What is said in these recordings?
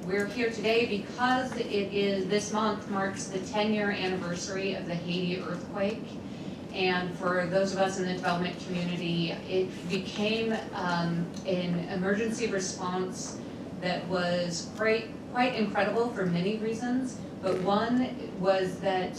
we're here today because this month marks the 10-year anniversary of the Haiti earthquake. And for those of us in the development community, it became an emergency response that was quite incredible for many reasons. But one was that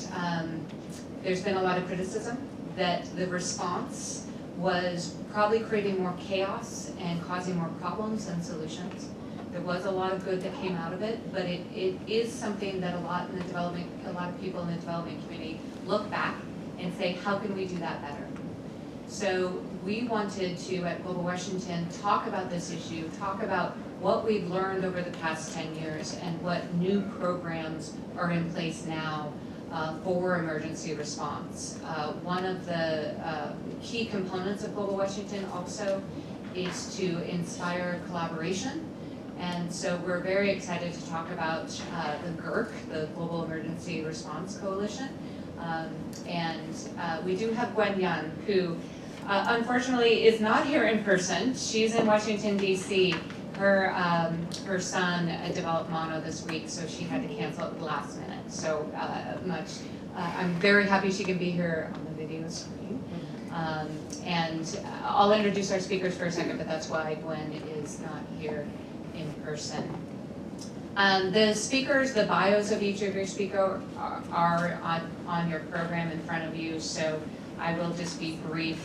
there's been a lot of criticism that the response was probably creating more chaos and causing more problems than solutions. There was a lot of good that came out of it, but it is something that a lot of people in the development community look back and say, how can we do that better? So we wanted to, at Global Washington, talk about this issue, talk about what we've learned over the past 10 years and what new programs are in place now for emergency response. One of the key components of Global Washington also is to inspire collaboration. And so we're very excited to talk about the GERC, the Global Emergency Response Coalition. We do have Gwen Yun, who unfortunately is not here in person. She's in Washington, D.C. Her son developed mono this week, so she had to cancel at the last minute. So I'm very happy she can be here on the video screen. And I'll introduce our speakers for a second, but that's why Gwen is not here in person. The speakers, the bios of each of your speakers are on your program in front of you, so I will just be brief.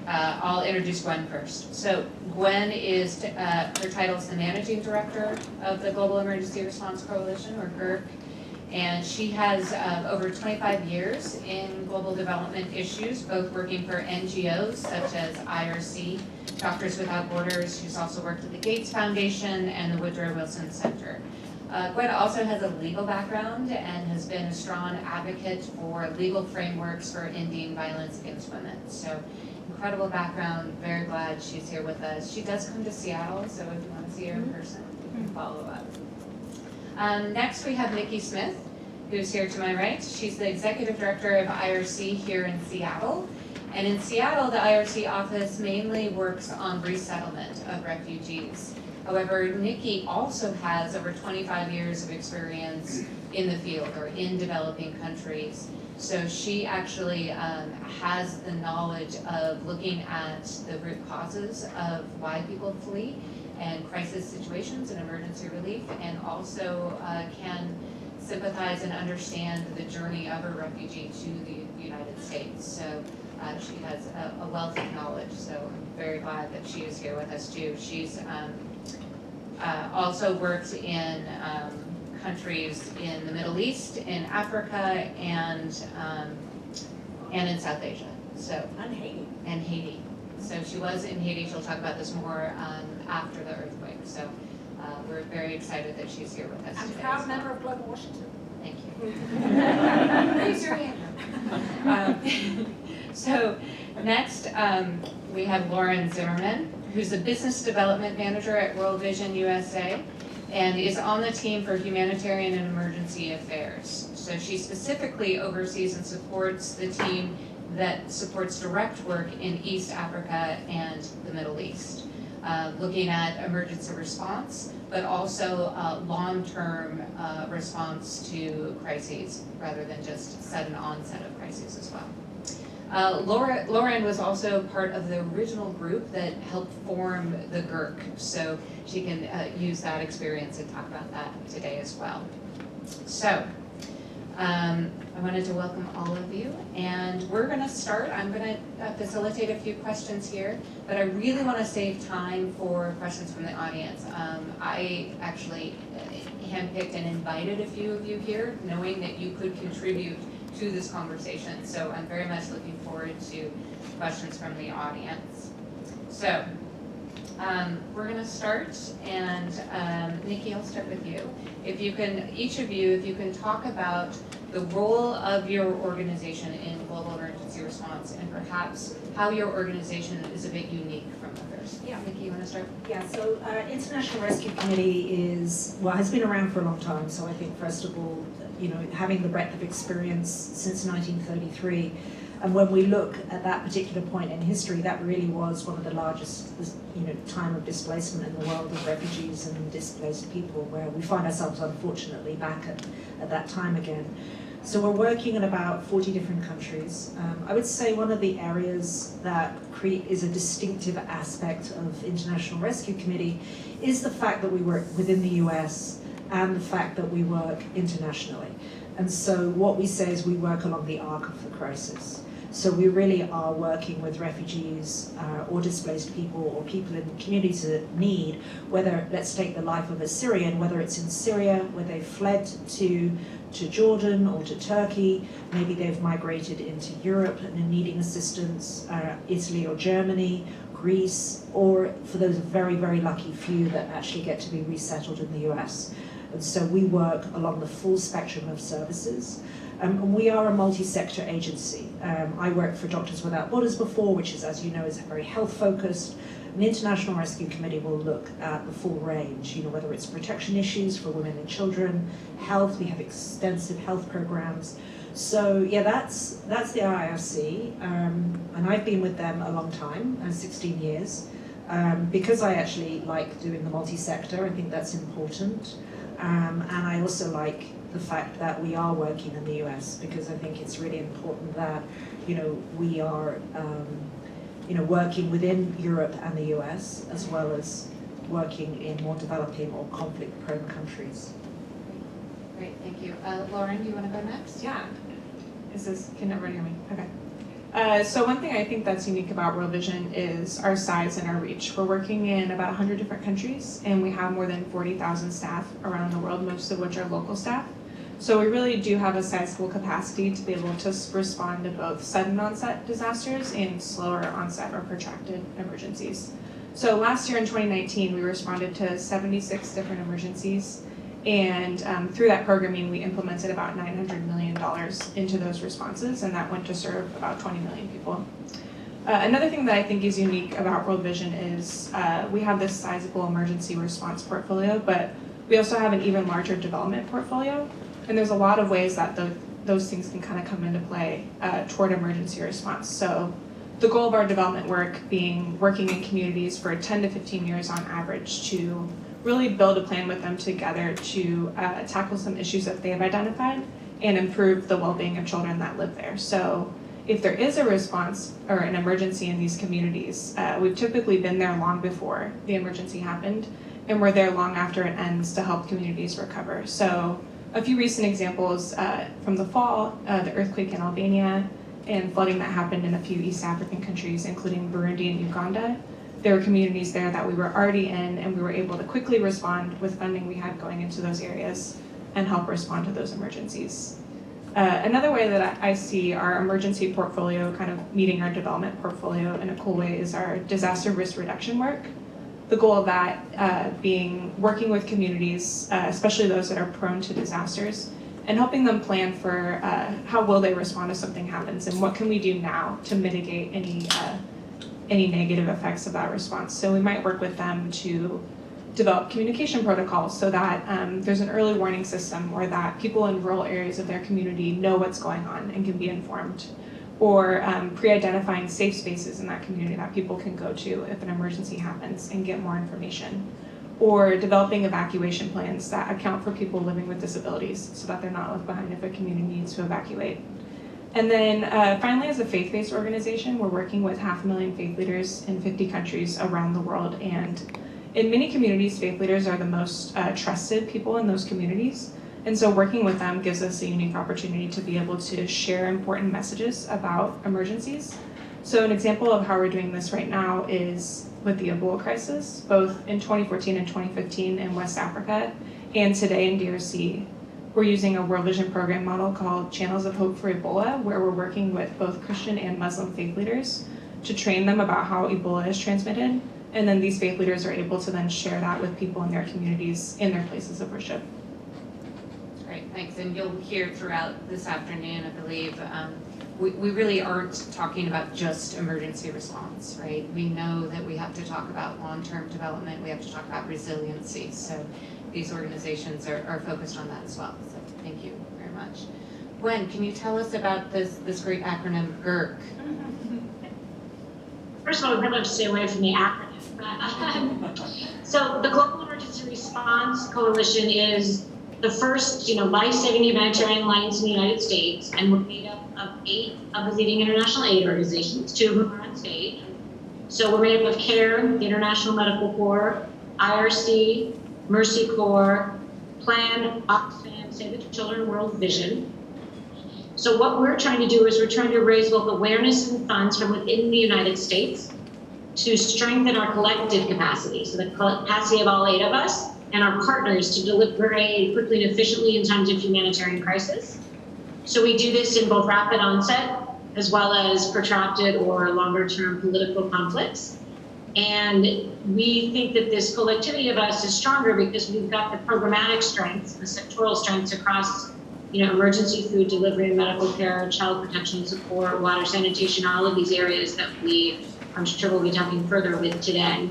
I'll introduce Gwen first. So Gwen is, her title is the Managing Director of the Global Emergency Response Coalition, or GERC, and she has over 25 years in global development issues, both working for NGOs such as IRC, Doctors Without Borders. She's also worked at the Gates Foundation and the Woodrow Wilson Center. Gwen also has a legal background and has been a strong advocate for legal frameworks for ending violence against women. So incredible background, very glad she's here with us. She does come to Seattle, so if you want to see her in person, you can follow up. Next we have Nikki Smith, who's here to my right. She's the Executive Director of IRC here in Seattle. And in Seattle, the IRC office mainly works on resettlement of refugees. However, Nikki also has over 25 years of experience in the field or in developing countries. So she actually has the knowledge of looking at the root causes of why people flee and crisis situations and emergency relief, and also can sympathize and understand the journey of a refugee to the United States. So she has a wealth of knowledge, so I'm very glad that she is here with us too. She's also worked in countries in the Middle East, in Africa, and in South Asia. So and Haiti. And Haiti. So she was in Haiti. She'll talk about this more after the earthquake. So we're very excited that she's here with us today. I'm a proud member of Global Washington. Thank you. Raise your hand. So next we have Lauren Zimmerman, who's the Business Development Manager at World Vision USA and is on the team for humanitarian and emergency affairs. So she specifically oversees and supports the team that supports direct work in East Africa and the Middle East, looking at emergency response, but also long-term response to crises rather than just sudden onset of crises as well. Lauren was also part of the original group that helped form the GERC, so she can use that experience and talk about that today as well. So I wanted to welcome all of you, and we're going to start. I'm going to facilitate a few questions here, but I really want to save time for questions from the audience. I actually handpicked and invited a few of you here, knowing that you could contribute to this conversation. So I'm very much looking forward to questions from the audience. So we're going to start, and Nikki, I'll start with you. If you can, each of you, if you can talk about the role of your organization in global emergency response and perhaps how your organization is a bit unique from others. Yeah. Nikki, you want to start? Yeah, so International Rescue Committee has been around for a long time. So I think, first of all, having the breadth of experience since 1933, And when we look at that particular point in history, that really was one of the largest, time of displacement in the world of refugees and displaced people, where we find ourselves unfortunately back at that time again. So we're working in about 40 different countries. I would say one of the areas that is a distinctive aspect of International Rescue Committee is the fact that we work within the US and the fact that we work internationally. And so what we say is we work along the arc of the crisis. So we really are working with refugees or displaced people or people in communities of need, whether, let's take the life of a Syrian, whether it's in Syria, where they fled to Jordan or to Turkey, maybe they've migrated into Europe and are needing assistance, Italy or Germany, Greece, or for those very, very lucky few that actually get to be resettled in the US. And so we work along the full spectrum of services. And we are a multi-sector agency. I worked for Doctors Without Borders before, which is, as you know, is very health-focused. The International Rescue Committee will look at the full range, whether it's protection issues for women and children, health, we have extensive health programs. So yeah, that's the IRC, and I've been with them a long time, 16 years, because I actually like doing the multi-sector. I think that's important. And I also like the fact that we are working in the US, because I think it's really important that, we are, working within Europe and the US, as well as working in more developing or conflict-prone countries. Great, thank you. Lauren, do you want to go next? Yeah. Can everybody hear me? Okay. So one thing I think that's unique about World Vision is our size and our reach. We're working in about 100 different countries, and we have more than 40,000 staff around the world, most of which are local staff. So we really do have a sizable capacity to be able to respond to both sudden onset disasters and slower onset or protracted emergencies. So last year in 2019, we responded to 76 different emergencies, and through that programming, we implemented about $900 million into those responses, and that went to serve about 20 million people. Another thing that I think is unique about World Vision is we have this sizable emergency response portfolio, but we also have an even larger development portfolio. And there's a lot of ways that those things can kind of come into play toward emergency response. So the goal of our development work being working in communities for 10 to 15 years on average to really build a plan with them together to tackle some issues that they have identified and improve the well-being of children that live there. So if there is a response or an emergency in these communities, we've typically been there long before the emergency happened, and we're there long after it ends to help communities recover. So a few recent examples from the fall, the earthquake in Albania and flooding that happened in a few East African countries, including Burundi and Uganda. There were communities there that we were already in, and we were able to quickly respond with funding we had going into those areas and help respond to those emergencies. Another way that I see our emergency portfolio kind of meeting our development portfolio in a cool way is our disaster risk reduction work. The goal of that being working with communities, especially those that are prone to disasters, and helping them plan for how will they respond if something happens, and what can we do now to mitigate any negative effects of that response. So we might work with them to develop communication protocols so that there's an early warning system, or that people in rural areas of their community know what's going on and can be informed. Or pre-identifying safe spaces in that community that people can go to if an emergency happens and get more information. Or developing evacuation plans that account for people living with disabilities so that they're not left behind if a community needs to evacuate. And then finally, as a faith-based organization, we're working with 500,000 faith leaders in 50 countries around the world. And in many communities, faith leaders are the most trusted people in those communities. And so working with them gives us a unique opportunity to be able to share important messages about emergencies. So an example of how we're doing this right now is with the Ebola crisis, both in 2014 and 2015 in West Africa, and today in DRC. We're using a World Vision program model called Channels of Hope for Ebola, where we're working with both Christian and Muslim faith leaders to train them about how Ebola is transmitted. And then these faith leaders are able to then share that with people in their communities, in their places of worship. Great, thanks. And you'll hear throughout this afternoon, I believe, we really aren't talking about just emergency response, right? We know that we have to talk about long-term development. We have to talk about resiliency. So these organizations are focused on that as well. So thank you very much. Gwen, can you tell us about this great acronym, GERC? First of all, we probably have to stay away from the acronym. But, so the Global Emergency Response Coalition is the first, life-saving humanitarian alliance in the United States, and we're made up of 8 of the leading international aid organizations, 2 of whom are on stage. So we're made up of CARE, the International Medical Corps, IRC, Mercy Corps, Plan, Oxfam, Save the Children, World Vision. So what we're trying to do is we're trying to raise both awareness and funds from within the United States to strengthen our collective capacity, so the capacity of all 8 of us and our partners to deliver aid quickly and efficiently in times of humanitarian crisis. So we do this in both rapid onset as well as protracted or longer term political conflicts. And we think that this collectivity of us is stronger because we've got the programmatic strengths, the sectoral strengths across emergency food delivery and medical care, child protection support, water sanitation, all of these areas that I'm sure we'll be talking further with today.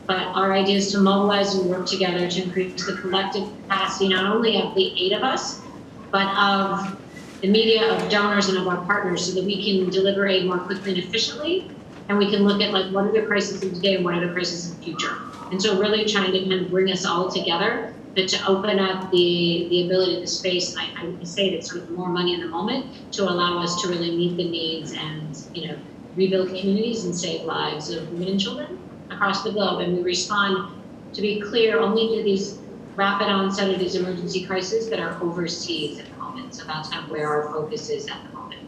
But our idea is to mobilize and work together to increase the collective capacity, not only of the 8 of us, but of the media, of donors, and of our partners, so that we can deliver aid more quickly and efficiently. And we can look at what are the crises of today and what are the crises of the future. And so really trying to kind of bring us all together, but to open up the ability, the space, I say that sort of more money in the moment, to allow us to really meet the needs and rebuild communities and save lives of women and children across the globe. And we respond, to be clear, only to these rapid onset of these emergency crises that are overseas at the moment. So that's kind of where our focus is at the moment.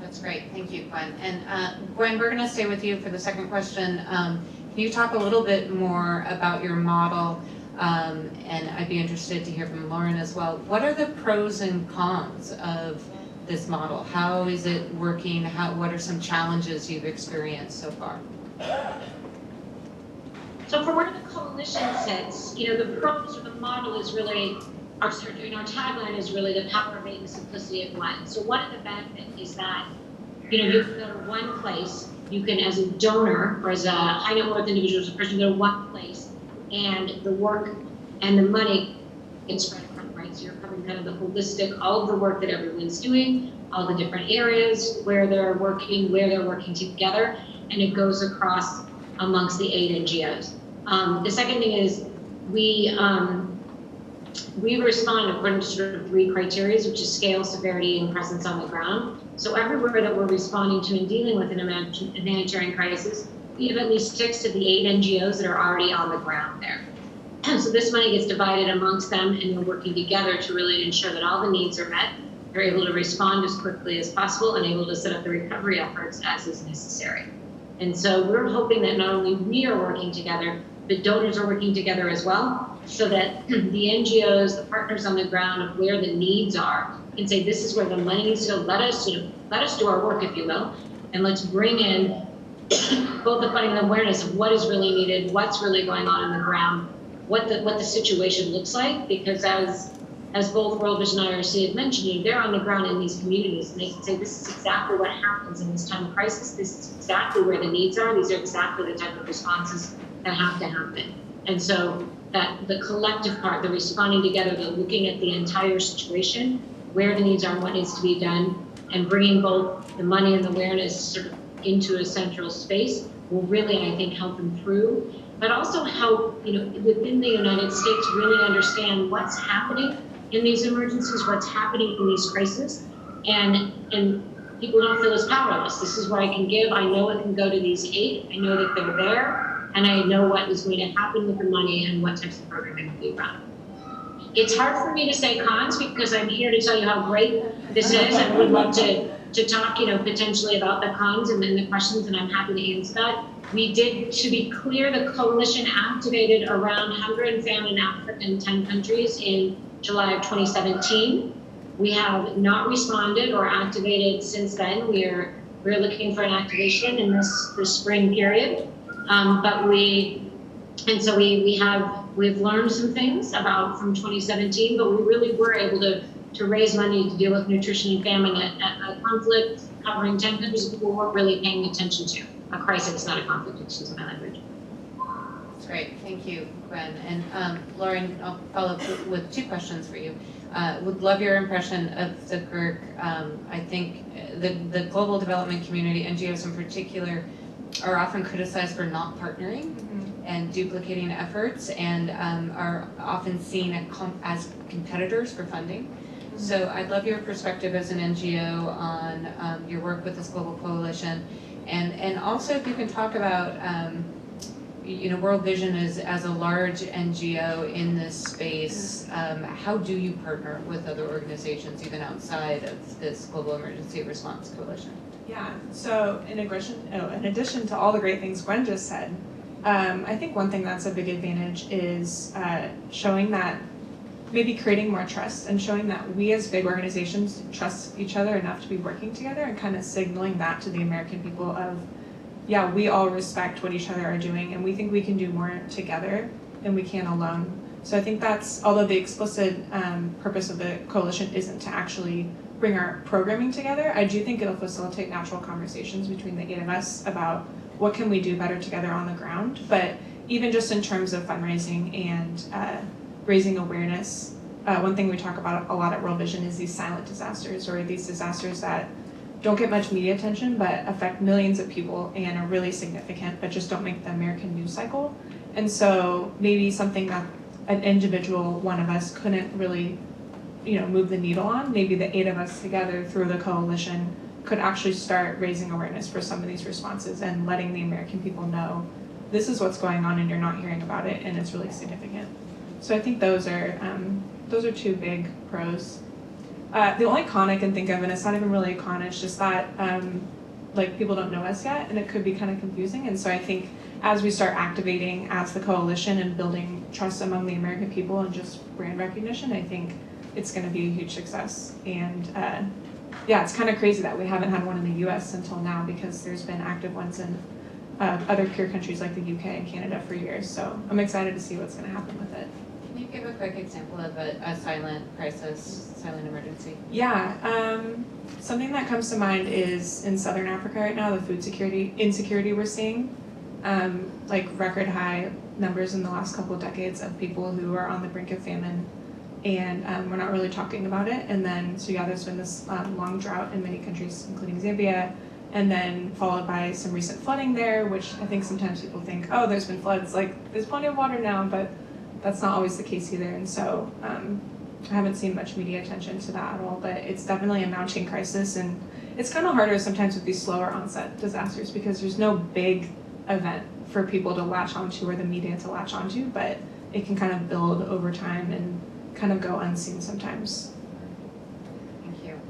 That's great, thank you, Gwen. And Gwen, we're gonna stay with you for the second question. Can you talk a little bit more about your model? And I'd be interested to hear from Lauren as well. What are the pros and cons of this model? How is it working? What are some challenges you've experienced so far? So for where the coalition sits, the pros of the model is really, our tagline is really the power of 8 and the simplicity of 1. So one of the benefits is that, you can go to one place, you can, as a donor or as a high net worth individual, as a person, go to one place, and the work and the money gets spread across, right? So you're covering kind of the holistic, all of the work that everyone's doing, all the different areas where they're working together, and it goes across amongst the 8 NGOs. The second thing is we respond according to sort of 3 criteria, which is scale, severity, and presence on the ground. So everywhere that we're responding to and dealing with an humanitarian crisis, we have at least 6 of the 8 NGOs that are already on the ground there. And so this money gets divided amongst them, and we're working together to really ensure that all the needs are met. They're able to respond as quickly as possible and able to set up the recovery efforts as is necessary. And so we're hoping that not only we are working together, but donors are working together as well, so that the NGOs, the partners on the ground of where the needs are, can say this is where the money needs to go. Let us do our work, if you will, and let's bring in both the funding and the awareness of what is really needed, what's really going on the ground, what the situation looks like, because as both World Vision and IRC had mentioned, they're on the ground in these communities, and they can say this is exactly what happens in this time of crisis. This is exactly where the needs are. These are exactly the type of responses that have to happen. And so that the collective part, the responding together, the looking at the entire situation, where the needs are and what needs to be done, and bringing both the money and the awareness sort of into a central space will really, I think, help them through, but also help, within the United States really understand what's happening in these emergencies, what's happening in these crises, and people don't feel as powerless. This is where I can give. I know it can go to these 8. I know that they're there, and I know what is going to happen with the money and what types of programming will be run. It's hard for me to say cons because I'm here to tell you how great this is, and would love to talk, potentially about the cons and then the questions, and I'm happy to answer that. We did, to be clear, the coalition activated around hunger and famine in Africa in 10 countries in July of 2017. We have not responded or activated since then. We're looking for an activation in this spring period, we've learned some things from 2017, but we really were able to raise money to deal with nutrition and famine at a conflict covering 10 countries that people weren't really paying attention to. A crisis, not a conflict, excuse my language. That's great, thank you, Gwen. And Lauren, I'll follow up with 2 questions for you. Would love your impression of the GERC. I think the global development community, NGOs in particular, are often criticized for not partnering and duplicating efforts, and are often seen as competitors for funding. So I'd love your perspective as an NGO on your work with this global coalition, and also if you can talk about World Vision as a large NGO in this space, how do you partner with other organizations even outside of this global emergency response coalition? Yeah, so in addition to all the great things Gwen just said, I think one thing that's a big advantage is showing that, maybe creating more trust and showing that we as big organizations trust each other enough to be working together, and kind of signaling that to the American people of, yeah, we all respect what each other are doing and we think we can do more together than we can alone. So I think that's, although the explicit purpose of the coalition isn't to actually bring our programming together, I do think it'll facilitate natural conversations between the 8 of us about what can we do better together on the ground. But even just in terms of fundraising and raising awareness, one thing we talk about a lot at World Vision is these silent disasters, or these disasters that don't get much media attention but affect millions of people and are really significant but just don't make the American news cycle. And so maybe something that an individual one of us couldn't really move the needle on, maybe the 8 of us together through the coalition could actually start raising awareness for some of these responses and letting the American people know this is what's going on and you're not hearing about it and it's really significant. So I think those are 2 big pros. The only con I can think of, and it's not even really a con, it's just that people don't know us yet and it could be kind of confusing. And so I think as we start activating as the coalition and building trust among the American people and just brand recognition, I think it's going to be a huge success. And it's kind of crazy that we haven't had one in the US until now, because there's been active ones in other peer countries like the UK and Canada for years. So I'm excited to see what's going to happen with it. Can you give a quick example of a silent crisis, silent emergency? Yeah, something that comes to mind is in Southern Africa right now, the food insecurity we're seeing, record high numbers in the last couple of decades of people who are on the brink of famine, and we're not really talking about it. And then, there's been this long drought in many countries, including Zambia, and then followed by some recent flooding there, which I think sometimes people think, oh, there's been floods, there's plenty of water now, but that's not always the case either. And so I haven't seen much media attention to that at all, but it's definitely a mounting crisis. And it's kind of harder sometimes with these slower onset disasters because there's no big event for people to latch onto or the media to latch onto, but it can kind of build over time and kind of go unseen sometimes. Thank you.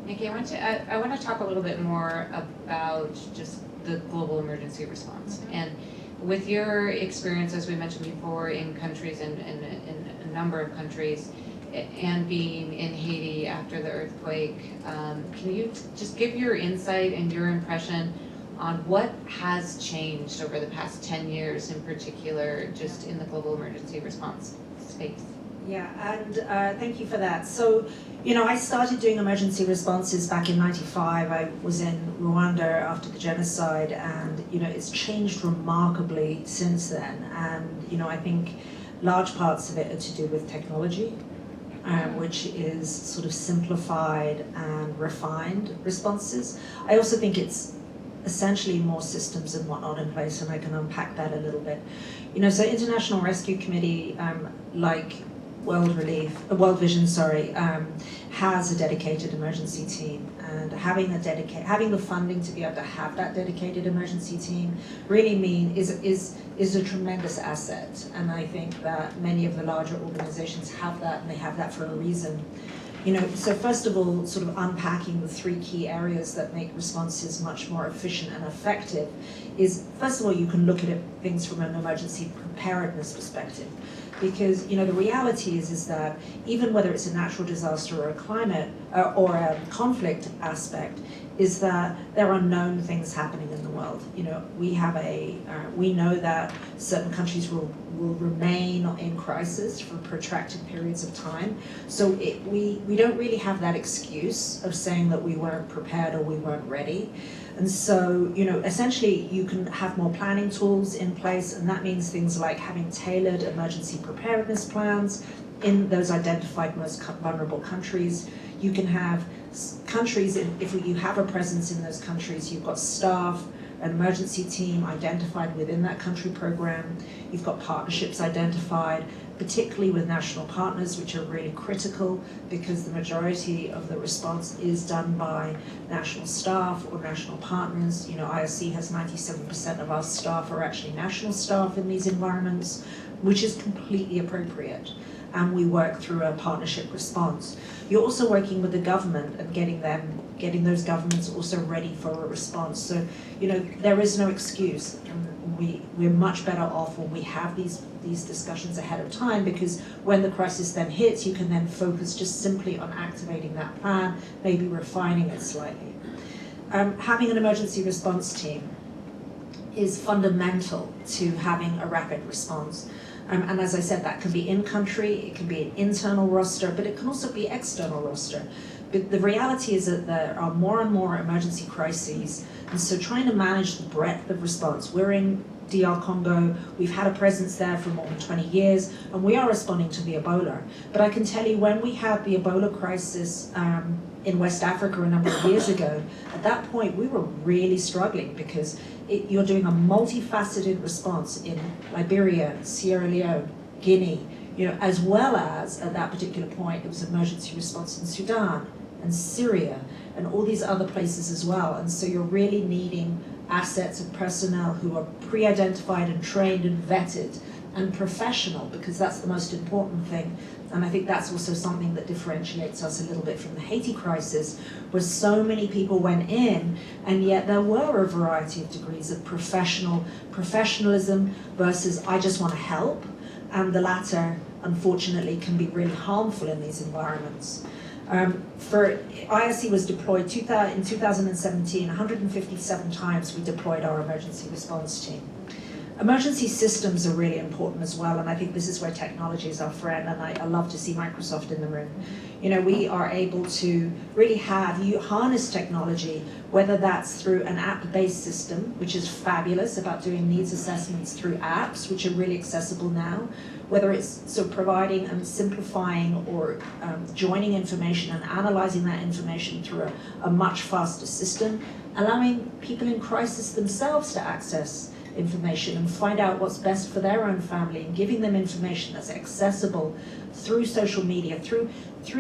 Nikki, I want to talk a little bit more about just the global emergency response. And with your experience, as we mentioned before, in countries, in a number of countries, and being in Haiti after the earthquake, can you just give your insight and your impression on what has changed over the past 10 years in particular, just in the global emergency response space? Yeah, and thank you for that. So, I started doing emergency responses back in '95. I was in Rwanda after the genocide, and, it's changed remarkably since then. And, I think large parts of it are to do with technology, which is sort of simplified and refined responses. I also think it's essentially more systems and whatnot in place, and I can unpack that a little bit. So International Rescue Committee, like World Vision, has a dedicated emergency team, and having the funding to be able to have that dedicated emergency team really is a tremendous asset. And I think that many of the larger organizations have that, and they have that for a reason. So first of all, sort of unpacking the 3 key areas that make responses much more efficient and effective is, first of all, you can look at things from an emergency preparedness perspective. Because, the reality is that even whether it's a natural disaster or a climate or a conflict aspect, is that there are known things happening in the world. You know, we know that certain countries will remain in crisis for protracted periods of time. So we don't really have that excuse of saying that we weren't prepared or we weren't ready. And so, you know, essentially you can have more planning tools in place, and that means things like having tailored emergency preparedness plans in those identified most vulnerable countries. You can have countries, if you have a presence in those countries, you've got staff, an emergency team identified within that country program. You've got partnerships identified, particularly with national partners, which are really critical because the majority of the response is done by national staff or national partners. You know, IRC has 97% of our staff are actually national staff in these environments, which is completely appropriate. And we work through a partnership response. You're also working with the government and getting those governments also ready for a response. So, you know, there is no excuse. We're much better off when we have these discussions ahead of time, because when the crisis then hits, you can then focus just simply on activating that plan, maybe refining it slightly. Having an emergency response team is fundamental to having a rapid response. And as I said, that can be in-country, it can be an internal roster, but it can also be external roster. But the reality is that there are more and more emergency crises, and so trying to manage the breadth of response. We're in DR Congo, we've had a presence there for more than 20 years, and we are responding to the Ebola. But I can tell you, when we had the Ebola crisis in West Africa a number of years ago, at that point we were really struggling because you're doing a multifaceted response in Liberia, Sierra Leone, Guinea, you know, as well as at that particular point it was emergency response in Sudan and Syria and all these other places as well. And so you're really needing assets and personnel who are pre-identified and trained and vetted and professional, because that's the most important thing. And I think that's also something that differentiates us a little bit from the Haiti crisis, where so many people went in, and yet there were a variety of degrees of professionalism versus I just want to help. And the latter, unfortunately, can be really harmful in these environments. IRC was deployed in 2017, 157 times we deployed our emergency response team. Emergency systems are really important as well, and I think this is where technology is our friend, and I love to see Microsoft in the room. You know, we are able to really harness technology, whether that's through an app-based system, which is fabulous, about doing needs assessments through apps, which are really accessible now, whether it's sort of providing and simplifying or joining information and analyzing that information through a much faster system, allowing people in crisis themselves to access information and find out what's best for their own family, and giving them information that's accessible through social media, through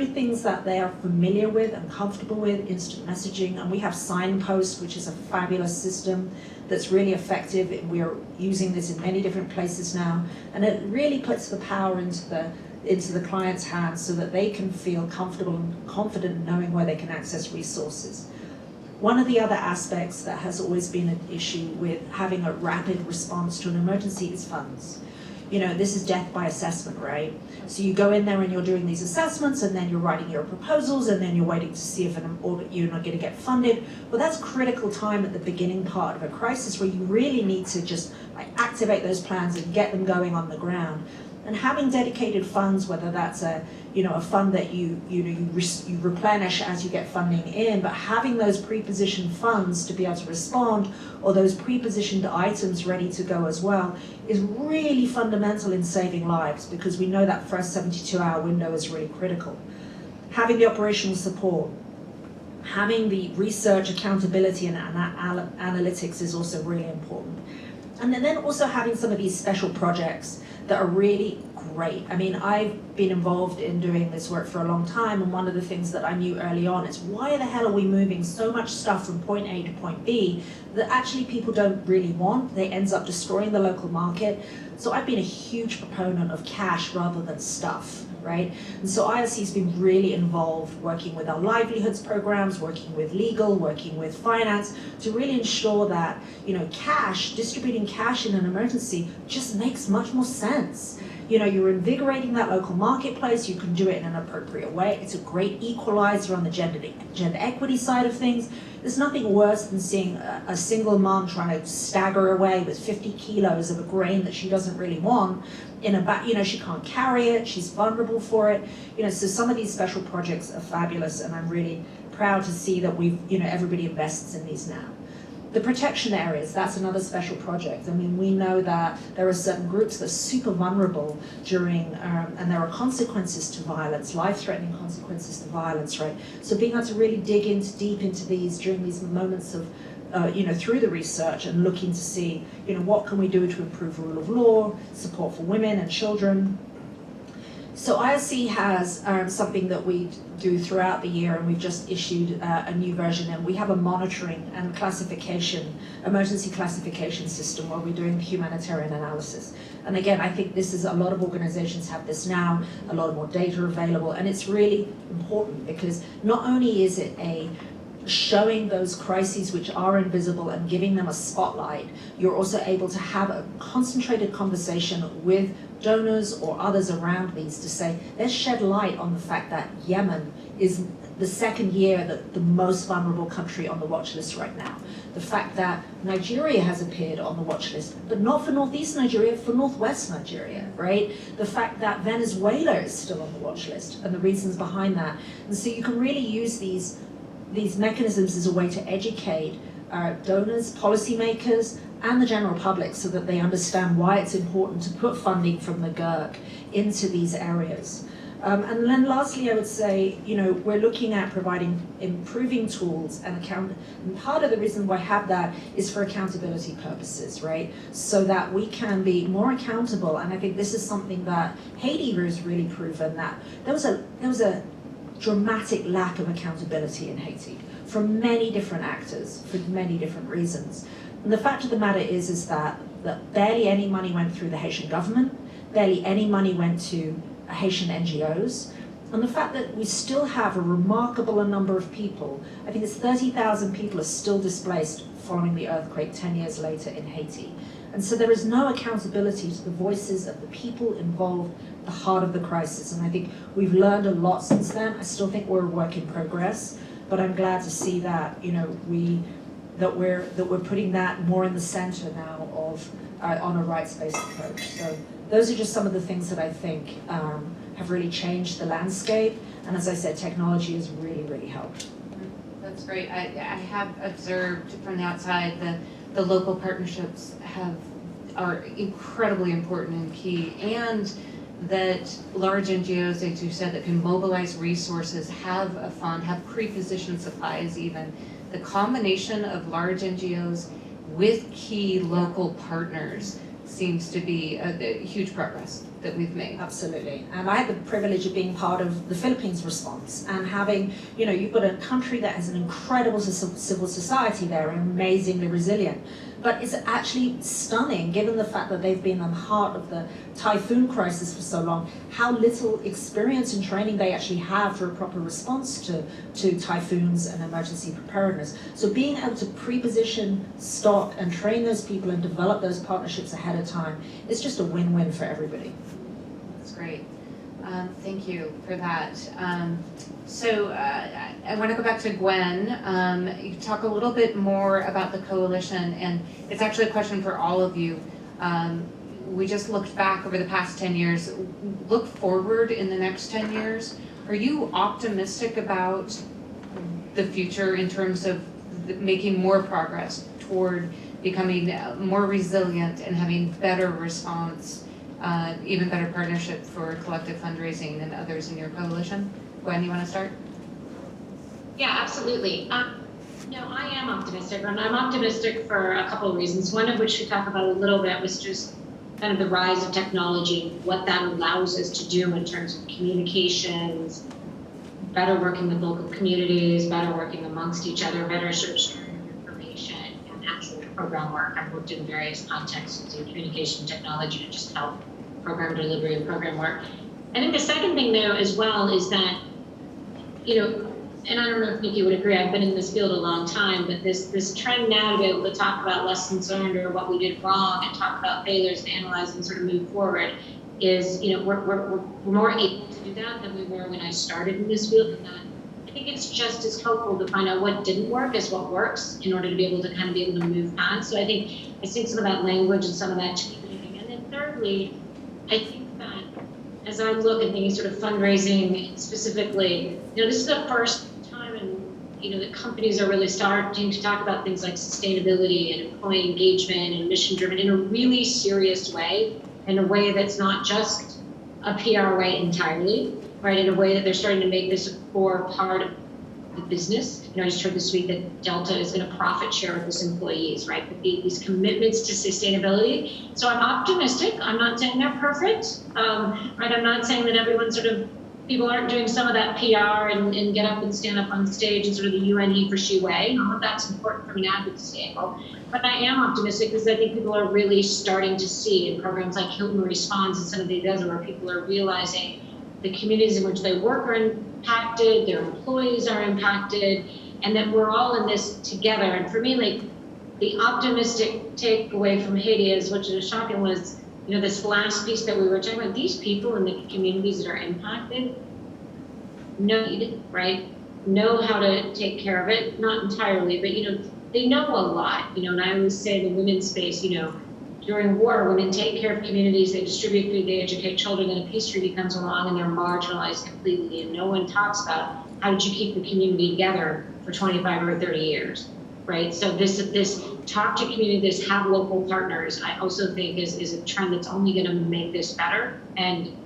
things that they are familiar with and comfortable with, instant messaging. And we have Signpost, which is a fabulous system that's really effective. We are using this in many different places now, and it really puts the power into the client's hands so that they can feel comfortable and confident knowing where they can access resources. One of the other aspects that has always been an issue with having a rapid response to an emergency is funds. You know, this is death by assessment, right? So you go in there and you're doing these assessments, and then you're writing your proposals, and then you're waiting to see if you're not going to get funded. Well, that's critical time at the beginning part of a crisis, where you really need to just activate those plans and get them going on the ground. And having dedicated funds, whether that's a fund that you replenish as you get funding in, but having those pre-positioned funds to be able to respond, or those pre-positioned items ready to go as well, is really fundamental in saving lives, because we know that first 72-hour window is really critical. Having the operational support, having the research, accountability, and analytics is also really important. And then also having some of these special projects that are really great. I mean, I've been involved in doing this work for a long time, and one of the things that I knew early on is, why the hell are we moving so much stuff from point A to point B that actually people don't really want? They ends up destroying the local market. So I've been a huge proponent of cash rather than stuff, right? And so IRC has been really involved working with our livelihoods programs, working with legal, working with finance, to really ensure that, you know, distributing cash in an emergency just makes much more sense. you're invigorating that local marketplace, you can do it in an appropriate way. It's a great equalizer on the gender equity side of things. There's nothing worse than seeing a single mom trying to stagger away with 50 kilos of a grain that she doesn't really want in a bag. She can't carry it, she's vulnerable for it. So some of these special projects are fabulous, and I'm really proud to see that everybody invests in these now. The protection areas, that's another special project. I mean, we know that there are certain groups that are super vulnerable during, and there are consequences to violence, life-threatening consequences to violence, right? So being able to really dig deep into these during these moments of, through the research and looking to see, what can we do to improve rule of law, support for women and children. So IRC has something that we do throughout the year, and we've just issued a new version, and we have a monitoring and emergency classification system where we're doing the humanitarian analysis. And again, I think this is, a lot of organizations have this now, a lot more data available, and it's really important because not only is it showing those crises which are invisible and giving them a spotlight, you're also able to have a concentrated conversation with donors or others around these to say, let's shed light on the fact that Yemen is the second year the most vulnerable country on the watch list right now. The fact that Nigeria has appeared on the watch list, but not for Northeast Nigeria, for Northwest Nigeria, right? The fact that Venezuela is still on the watch list and the reasons behind that. And so you can really use these mechanisms as a way to educate donors, policymakers, and the general public so that they understand why it's important to put funding from the GERC into these areas. And then lastly, I would say, we're looking at improving tools and part of the reason why I have that is for accountability purposes, right? So that we can be more accountable. And I think this is something that Haiti has really proven, that there was a dramatic lack of accountability in Haiti from many different actors for many different reasons. And the fact of the matter is that barely any money went through the Haitian government, barely any money went to Haitian NGOs, and the fact that we still have a remarkable number of people, I think it's 30,000 people are still displaced following the earthquake 10 years later in Haiti. And so there is no accountability to the voices of the people involved, the heart of the crisis. And I think we've learned a lot since then. I still think we're a work in progress, but I'm glad to see that, we're putting that more in the center now of on a rights-based approach. So those are just some of the things that I think have really changed the landscape. And as I said, technology has really, really helped. That's great. I have observed from the outside the local partnerships are incredibly important and key, and that large NGOs, as you said, that can mobilize resources, have a fund, have pre-positioned supplies even. The combination of large NGOs with key local partners seems to be a huge progress that we've made. Absolutely. And I had the privilege of being part of the Philippines response and having, you've got a country that has an incredible civil society there, amazingly resilient. But it's actually stunning, given the fact that they've been on the heart of the typhoon crisis for so long, how little experience and training they actually have for a proper response to typhoons and emergency preparedness. So being able to pre-position, stock, and train those people and develop those partnerships ahead of time is just a win-win for everybody. That's great. Thank you for that. So I want to go back to Gwen. You talk a little bit more about the coalition, and it's actually a question for all of you. We just looked back over the past 10 years. Look forward in the next 10 years. Are you optimistic about the future in terms of making more progress toward becoming more resilient and having better response, even better partnership for collective fundraising and others in your coalition? Gwen, you want to start? Yeah, absolutely. I am optimistic, and I'm optimistic for a couple of reasons. One of which we talked about a little bit was just kind of the rise of technology, what that allows us to do in terms of communications, better working with local communities, better working amongst each other, better sort of sharing of information and actual program work. I've worked in various contexts using communication technology to just help program delivery and program work. I think the second thing, though, as well, is that, and I don't know if Nikki would agree, I've been in this field a long time, but this trend now to be able to talk about lessons learned or what we did wrong and talk about failures and analyze and sort of move forward is, we're more able to do that than we were when I started in this field. And that I think it's just as helpful to find out what didn't work as what works in order to be able to kind of be able to move past. So I think some of that language and some of that changing. And then thirdly, I think that as I look at thinking sort of fundraising specifically, this is the first time that companies are really starting to talk about things like sustainability and employee engagement and mission driven in a really serious way, in a way that's not just a PR way entirely, right? In a way that they're starting to make this a core part of the business. I just heard this week that Delta is going to profit share with its employees, right? But these commitments to sustainability. So I'm optimistic. I'm not saying they're perfect, right? I'm not saying that people aren't doing some of that PR and get up and stand up on stage in sort of the UN he for she way. All of that's important from an advocacy angle. But I am optimistic because I think people are really starting to see in programs like Hilton Responds and some of these others where people are realizing the communities in which they work are impacted, their employees are impacted, and that we're all in this together. And for me, the optimistic takeaway from Haiti is, which is shocking, was, this last piece that we were talking about, these people in the communities that are impacted know how to take care of it, not entirely, but, they know a lot, and I always say in the women's space, during war, women take care of communities, they distribute food, they educate children, then a peace treaty comes along and they're marginalized completely, and no one talks about how did you keep the community together for 25 or 30 years, right? So this talk to community, this have local partners, I also think is a trend that's only going to make this better and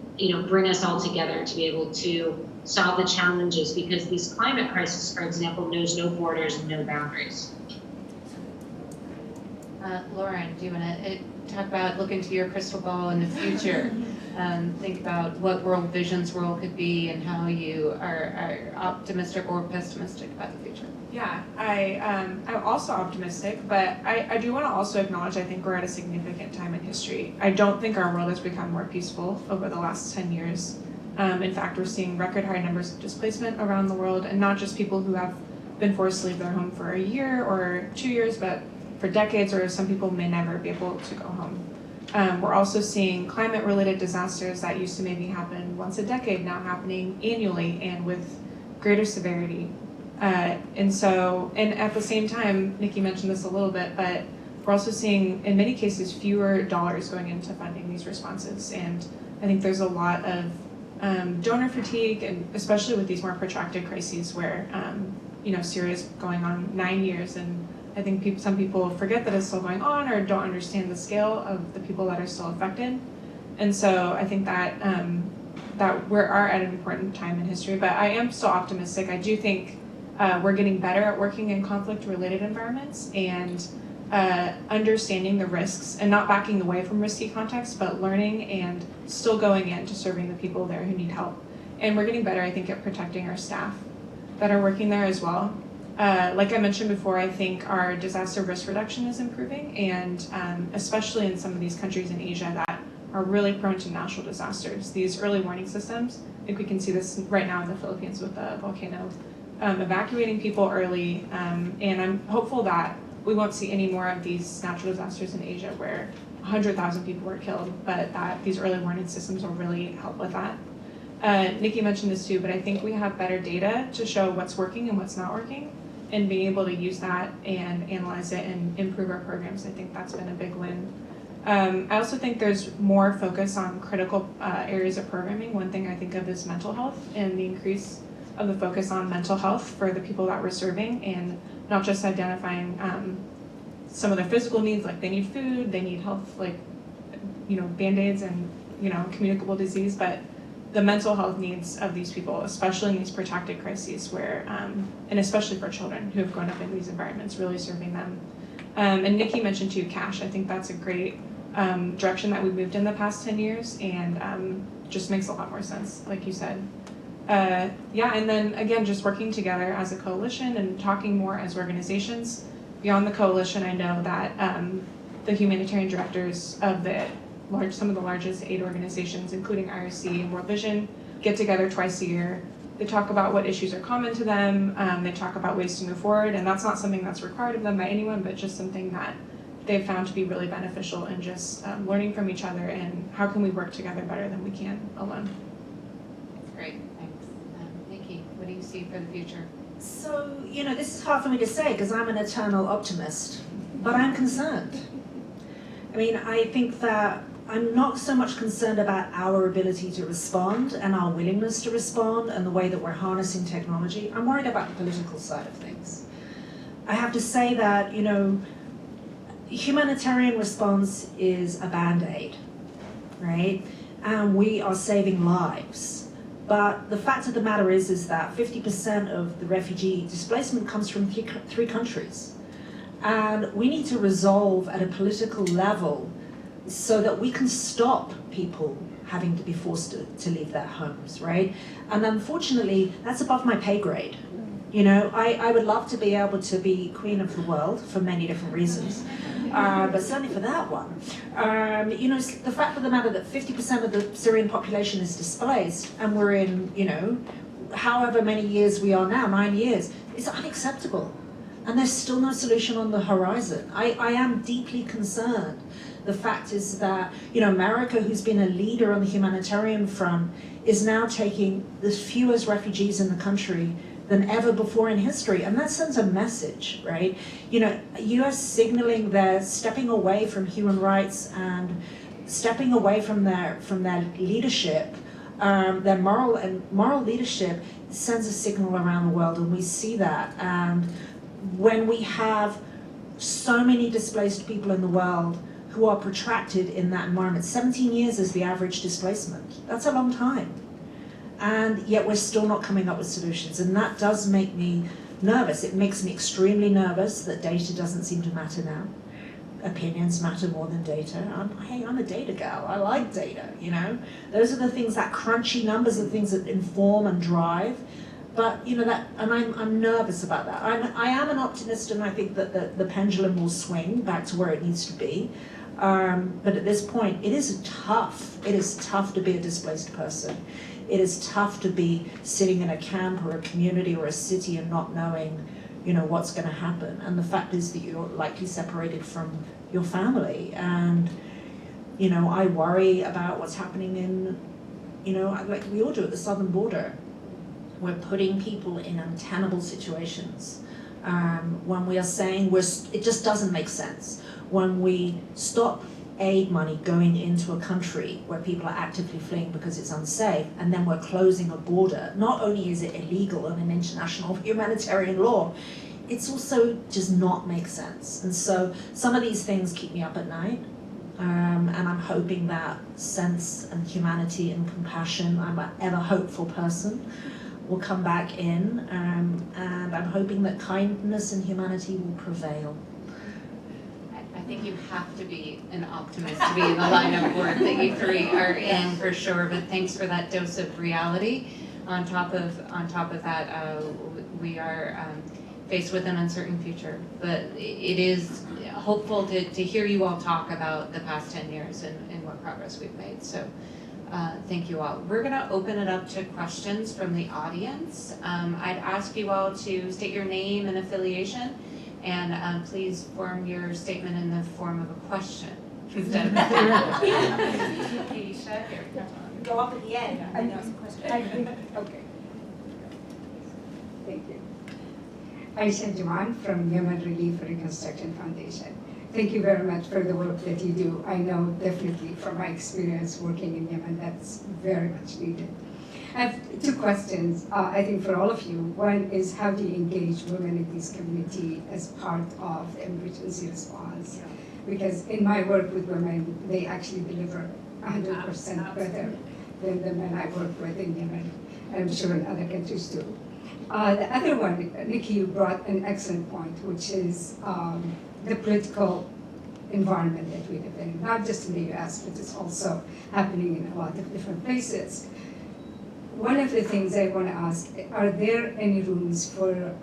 bring us all together to be able to solve the challenges, because this climate crisis, for example, knows no borders and no boundaries. Lauren, do you want to talk about, look into your crystal ball in the future, think about what World Vision's role could be and how you are optimistic or pessimistic about the future? Yeah, I'm also optimistic, but I do want to also acknowledge I think we're at a significant time in history. I don't think our world has become more peaceful over the last 10 years. In fact, we're seeing record high numbers of displacement around the world, and not just people who have been forced to leave their home for a year or 2 years, but for decades, or some people may never be able to go home. We're also seeing climate-related disasters that used to maybe happen once a decade now happening annually and with greater severity. And at the same time, Nikki mentioned this a little bit, but we're also seeing, in many cases, fewer dollars going into funding these responses. And I think there's a lot of donor fatigue, and especially with these more protracted crises where, Syria's going on 9 years, and I think some people forget that it's still going on or don't understand the scale of the people that are still affected. And so I think that that we are at an important time in history, but I am still optimistic. I do think we're getting better at working in conflict-related environments and understanding the risks and not backing away from risky contexts, but learning and still going into serving the people there who need help. And we're getting better, I think, at protecting our staff that are working there as well. Like I mentioned before, I think our disaster risk reduction is improving, and especially in some of these countries in Asia that are really prone to natural disasters. These early warning systems, I think we can see this right now in the Philippines with the volcano, evacuating people early, and I'm hopeful that we won't see any more of these natural disasters in Asia where 100,000 people were killed, but that these early warning systems will really help with that. Nikki mentioned this too, but I think we have better data to show what's working and what's not working, and being able to use that and analyze it and improve our programs. I think that's been a big win. I also think there's more focus on critical areas of programming. One thing I think of is mental health and the increase of the focus on mental health for the people that we're serving, and not just identifying some of their physical needs, like they need food, they need health, like, Band-Aids and, communicable disease, but the mental health needs of these people, especially in these protracted crises where, and especially for children who have grown up in these environments, really serving them. And Nikki mentioned too, cash. I think that's a great direction that we've moved in the past 10 years, and just makes a lot more sense, like you said. And then again, just working together as a coalition and talking more as organizations. Beyond the coalition, I know that the humanitarian directors of some of the largest aid organizations, including IRC and World Vision, get together twice a year They talk about what issues are common to them. They talk about ways to move forward, and that's not something that's required of them by anyone, but just something that they've found to be really beneficial in just learning from each other and how can we work together better than we can alone. Great, thanks. Nikki, what do you see for the future? So, this is hard for me to say because I'm an eternal optimist, but I'm concerned. I mean, I think that I'm not so much concerned about our ability to respond and our willingness to respond and the way that we're harnessing technology. I'm worried about the political side of things. I have to say that, humanitarian response is a band-aid, right? And we are saving lives. But the fact of the matter is that 50% of the refugee displacement comes from three countries. And we need to resolve at a political level so that we can stop people having to be forced to leave their homes, right? And unfortunately, that's above my pay grade. I would love to be able to be queen of the world for many different reasons, but certainly for that one. The fact of the matter that 50% of the Syrian population is displaced, and we're in, however many years we are now, 9 years, is unacceptable. And there's still no solution on the horizon. I am deeply concerned. The fact is that, America, who's been a leader on the humanitarian front, is now taking the fewest refugees in the country than ever before in history. And that sends a message, right? US signaling they're stepping away from human rights and stepping away from their leadership, their moral leadership sends a signal around the world, and we see that. And when we have so many displaced people in the world who are protracted in that environment, 17 years is the average displacement. That's a long time. And yet we're still not coming up with solutions. And that does make me nervous. It makes me extremely nervous that data doesn't seem to matter now. Opinions matter more than data. I'm a data gal. I like data, Those are the things, that crunchy numbers are the things that inform and drive. But, I'm nervous about that. I am an optimist, and I think that the pendulum will swing back to where it needs to be. But at this point, it is tough. It is tough to be a displaced person. It is tough to be sitting in a camp or a community or a city and not knowing, what's going to happen. And the fact is that you're likely separated from your family. And, I worry about what's happening in, like we all do at the southern border. We're putting people in untenable situations. When we are saying it just doesn't make sense. When we stop aid money going into a country where people are actively fleeing because it's unsafe, and then we're closing a border, not only is it illegal in an international humanitarian law, it's also does not make sense. And so some of these things keep me up at night. And I'm hoping that sense and humanity and compassion, I'm an ever hopeful person, will come back in, and I'm hoping that kindness and humanity will prevail. I think you have to be an optimist to be in the line of work that you three are in, for sure. But thanks for that dose of reality. On top of that, we are faced with an uncertain future. But it is hopeful to hear you all talk about the past 10 years and what progress we've made. So thank you all. We're going to open it up to questions from the audience. I'd ask you all to state your name and affiliation, and please form your statement in the form of a question instead of Aisha, here. Go up at the end. I know some question. Okay. Thank you. Aisha Jaman from Yemen Relief Reconstruction Foundation. Thank you very much for the work that you do. I know definitely from my experience working in Yemen, that's very much needed. I have two questions, I think for all of you. One is, how do you engage women in this community as part of the emergency response? Because in my work with women, they actually deliver 100% better than the men I work with in Yemen, and I'm sure in other countries too. The other one, Nikki, you brought an excellent point, which is the political environment that we live in, not just in the US, but it's also happening in a lot of different places. One of the things I want to ask, are there any rooms for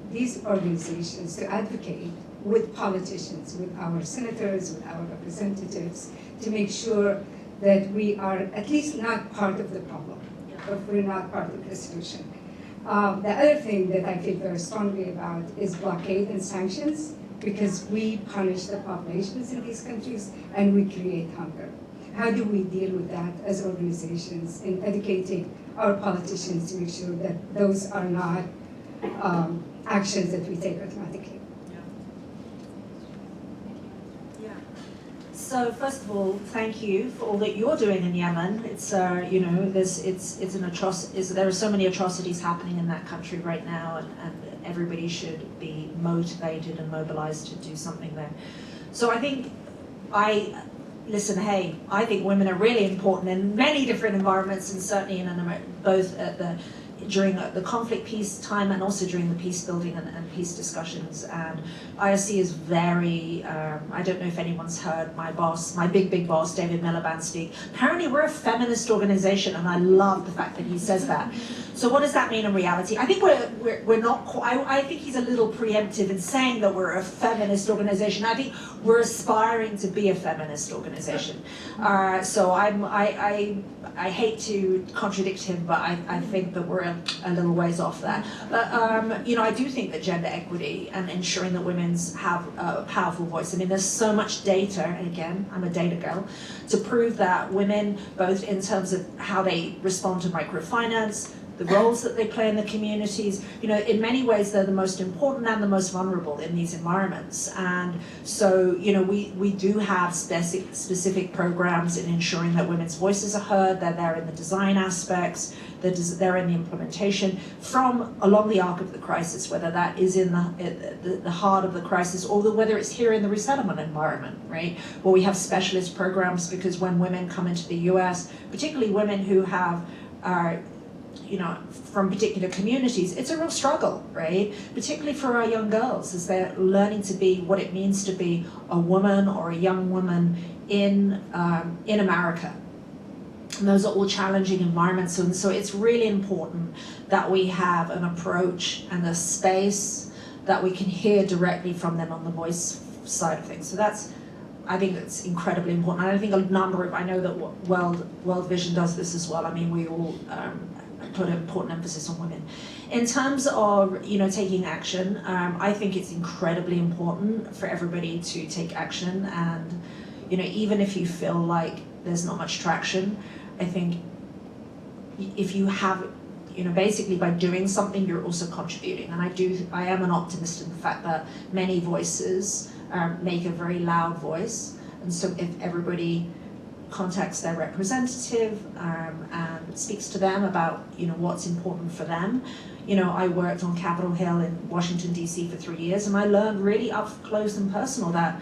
these organizations to advocate with politicians, with our senators, with our representatives, to make sure that we are at least not part of the problem, but we're not part of the solution? The other thing that I feel very strongly about is blockade and sanctions, because we punish the populations in these countries and we create hunger. How do we deal with that as organizations in educating our politicians to make sure that those are not actions that we take automatically? So first of all, thank you for all that you're doing in Yemen. It's you know, it's an there are so many atrocities happening in that country right now, and everybody should be motivated and mobilized to do something there. So I think listen, hey, I think women are really important in many different environments, and certainly both during the conflict peace time and also during the peace building and peace discussions. And ISC is very, I don't know if anyone's heard my boss, my big boss, David Miliband, speak. Apparently we're a feminist organization, and I love the fact that he says that. So what does that mean in reality? I think we're not quite, I think he's a little preemptive in saying that we're a feminist organization. I think we're aspiring to be a feminist organization. So I hate to contradict him, but I think that we're a little ways off there. But you know, I do think that gender equity and ensuring that women have a powerful voice. I mean, there's so much data, and again, I'm a data girl, to prove that women, both in terms of how they respond to microfinance, the roles that they play in the communities, you know, in many ways they're the most important and the most vulnerable in these environments. And so, you know, we do have specific programs in ensuring that women's voices are heard. They're there in the design aspects, they're in the implementation from along the arc of the crisis, whether that is in the heart of the crisis or whether it's here in the resettlement environment, right? Where we have specialist programs, because when women come into the US, particularly women who are you know, from particular communities, it's a real struggle, right? Particularly for our young girls, as they're learning to be what it means to be a woman or a young woman in America. And those are all challenging environments, and so it's really important that we have an approach and a space that we can hear directly from them on the voice side of things. So I think that's incredibly important. And I think I know that World Vision does this as well. I mean, we all put an important emphasis on women. In terms of, you know, taking action, I think it's incredibly important for everybody to take action. And, you know, even if you feel like there's not much traction, I think if you have, you know, basically by doing something, you're also contributing. And I am an optimist in the fact that many voices make a very loud voice. And so if everybody contacts their representative and speaks to them about, you know, what's important for them. You know, I worked on Capitol Hill in Washington, D.C. for 3 years, and I learned really up close and personal that,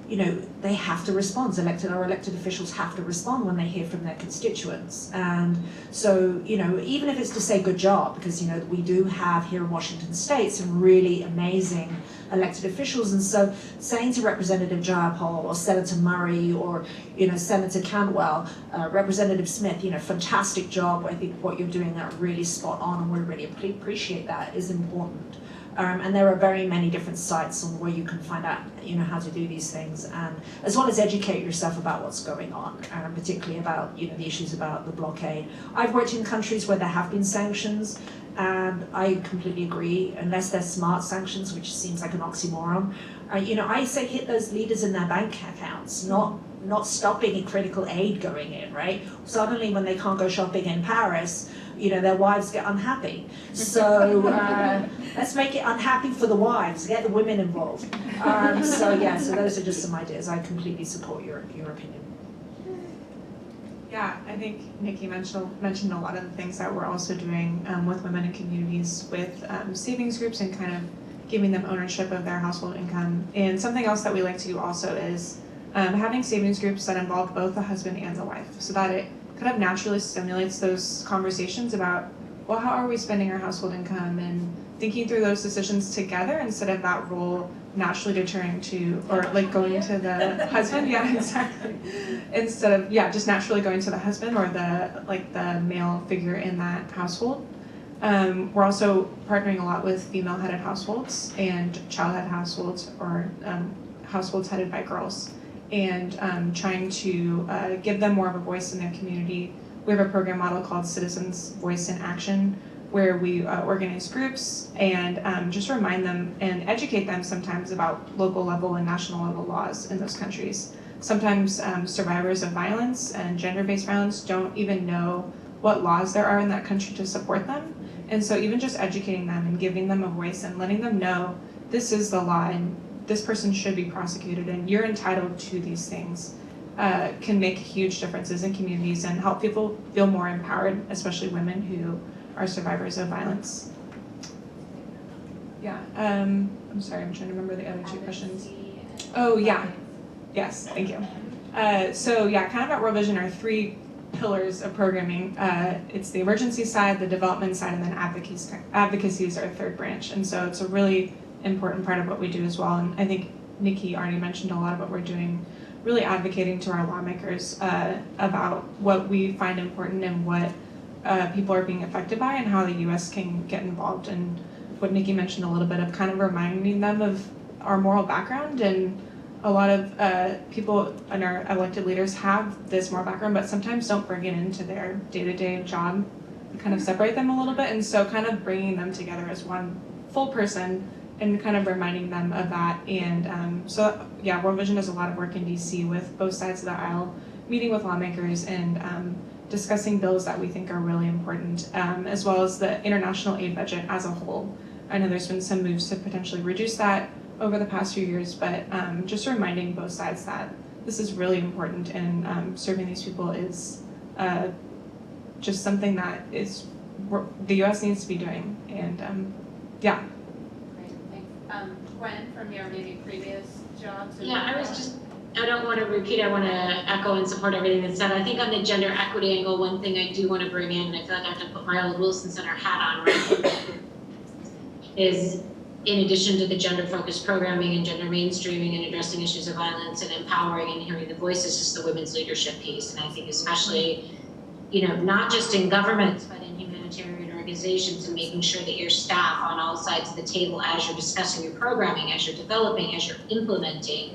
you know, they have to respond. Our elected officials have to respond when they hear from their constituents. And so, you know, even if it's to say good job, because, you know, we do have here in Washington State some really amazing elected officials. And so saying to Representative Jayapal or Senator Murray or, you know, Senator Cantwell, Representative Smith, you know, fantastic job. I think what you're doing are really spot on, and we really appreciate that, is important. And there are very many different sites on where you can find out, you know, how to do these things, and as well as educate yourself about what's going on, particularly about, you know, the issues about the blockade. I've worked in countries where there have been sanctions, and I completely agree, unless they're smart sanctions, which seems like an oxymoron. You know, I say hit those leaders in their bank accounts, not stopping critical aid going in, right? Suddenly when they can't go shopping in Paris, you know, their wives get unhappy. So let's make it unhappy for the wives, get the women involved. So those are just some ideas. I completely support your opinion. Yeah, I think Nikki mentioned a lot of the things that we're also doing with women in communities with savings groups and kind of giving them ownership of their household income. And something else that we like to do also is having savings groups that involve both the husband and the wife, so that it kind of naturally stimulates those conversations about, well, how are we spending our household income, and thinking through those decisions together instead of that role naturally deterring to, or like going to the husband, yeah, exactly. Instead of, yeah, just naturally going to the husband or the male figure in that household. We're also partnering a lot with female-headed households and child-headed households, or households headed by girls, and trying to give them more of a voice in their community. We have a program model called Citizens Voice in Action, where we organize groups and just remind them and educate them sometimes about local level and national level laws in those countries. Sometimes survivors of violence and gender-based violence don't even know what laws there are in that country to support them. And so even just educating them and giving them a voice and letting them know this is the law and this person should be prosecuted and you're entitled to these things can make huge differences in communities and help people feel more empowered, especially women who are survivors of violence. Yeah, I'm sorry, I'm trying to remember the other two questions. Oh yeah, yes, thank you. So yeah, kind of at World Vision are three pillars of programming. It's the emergency side, the development side, and then advocacy is our third branch. And so it's a really important part of what we do as well. And I think Nikki already mentioned a lot of what we're doing, really advocating to our lawmakers about what we find important and what people are being affected by and how the U.S. can get involved. And what Nikki mentioned a little bit of kind of reminding them of our moral background. And a lot of people and our elected leaders have this moral background, but sometimes don't bring it into their day-to-day job, kind of separate them a little bit. And so kind of bringing them together as one full person and kind of reminding them of that. And so yeah, World Vision does a lot of work in DC with both sides of the aisle, meeting with lawmakers and discussing bills that we think are really important, as well as the international aid budget as a whole. I know there's been some moves to potentially reduce that over the past few years, but just reminding both sides that this is really important and serving these people is just something that is the U.S. needs to be doing. And yeah. Great, thanks. Gwen, from your maybe previous jobs? Yeah, I don't want to repeat, I want to echo and support everything that's said. I think on the gender equity angle, one thing I do want to bring in, and I feel like I have to put my old Wilson Center hat on, right, is in addition to the gender-focused programming and gender mainstreaming and addressing issues of violence and empowering and hearing the voices, just the women's leadership piece. And I think especially, not just in governments, but in humanitarian organizations, and making sure that your staff on all sides of the table, as you're discussing your programming, as you're developing, as you're implementing,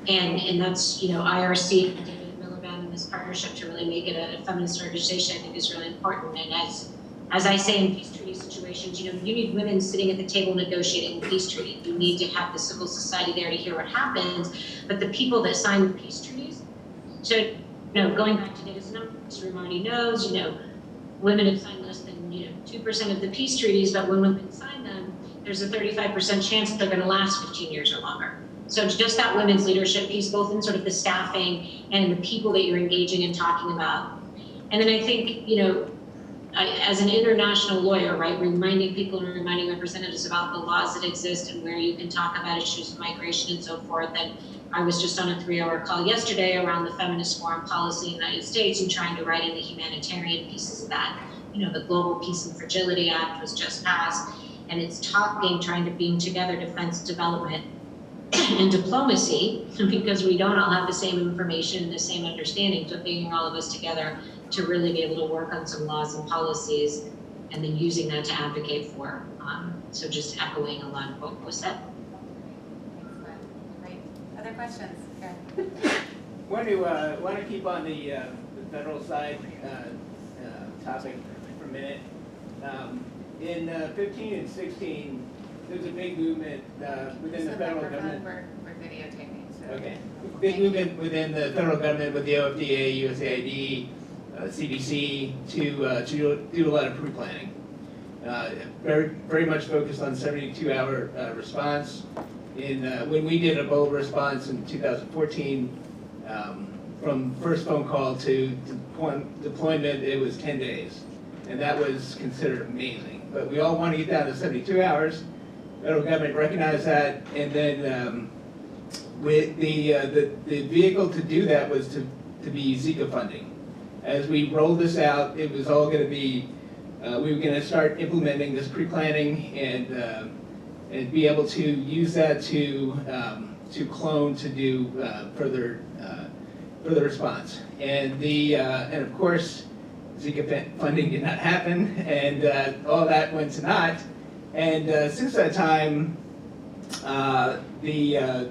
and that's, IRC and David Miliband and this partnership to really make it a feminist organization, I think is really important. And as I say in peace treaty situations, you need women sitting at the table negotiating the peace treaty. You need to have the civil society there to hear what happens, but the people that sign the peace treaties, so, going back to Data's numbers, Romani knows, women have signed less than, 2% of the peace treaties, but when women sign them, there's a 35% chance that they're gonna last 15 years or longer. So it's just that women's leadership piece, both in sort of the staffing and the people that you're engaging and talking about. And then I think, as an international lawyer, right, reminding people and reminding representatives about the laws that exist and where you can talk about issues of migration and so forth. And I was just on a 3-hour call yesterday around the feminist foreign policy in the United States and trying to write in the humanitarian pieces of that. The Global Peace and Fragility Act was just passed, and it's trying to bring together defense, development, and diplomacy, because we don't all have the same information and the same understanding, so bringing all of us together to really be able to work on some laws and policies and then using that to advocate for. So just echoing a lot of what was said. Great. Other questions? Want to keep on the federal side topic for a minute. In 15 and 16, there's a big movement within the federal government. We're videotaping. So. Okay. Big movement within the federal government with the OFDA, USAID, CDC to do a lot of pre-planning. Very much focused on 72-hour response. When we did a bold response in 2014, from first phone call to deployment, it was 10 days, and that was considered amazing. But we all want to get down to 72 hours. Federal government recognized that, and then with the vehicle to do that was to be Zika funding. As we rolled this out, it was all going to be, we were going to start implementing this pre-planning and be able to use that to clone to do further response. And of course, Zika funding did not happen, and all that went to naught. And since that time, the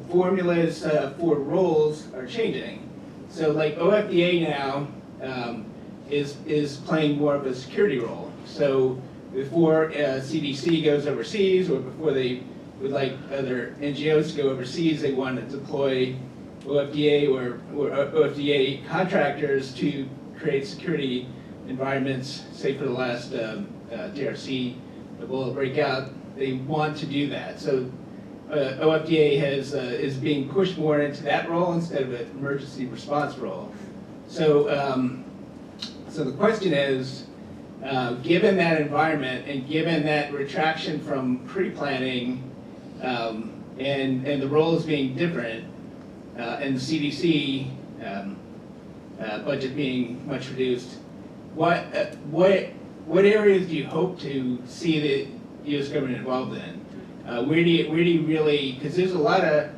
formulas for roles are changing. So like OFDA now is playing more of a security role. So before CDC goes overseas, or before they would like other NGOs to go overseas, they want to deploy OFDA or OFDA contractors to create security environments. Say for the last DRC Ebola breakout, they want to do that. So OFDA is being pushed more into that role instead of an emergency response role. So so the question is, given that environment and given that retraction from pre-planning and the roles being different, and the CDC budget being much reduced, what areas do you hope to see the U.S. government involved in? Where do you really? Because there's a lot of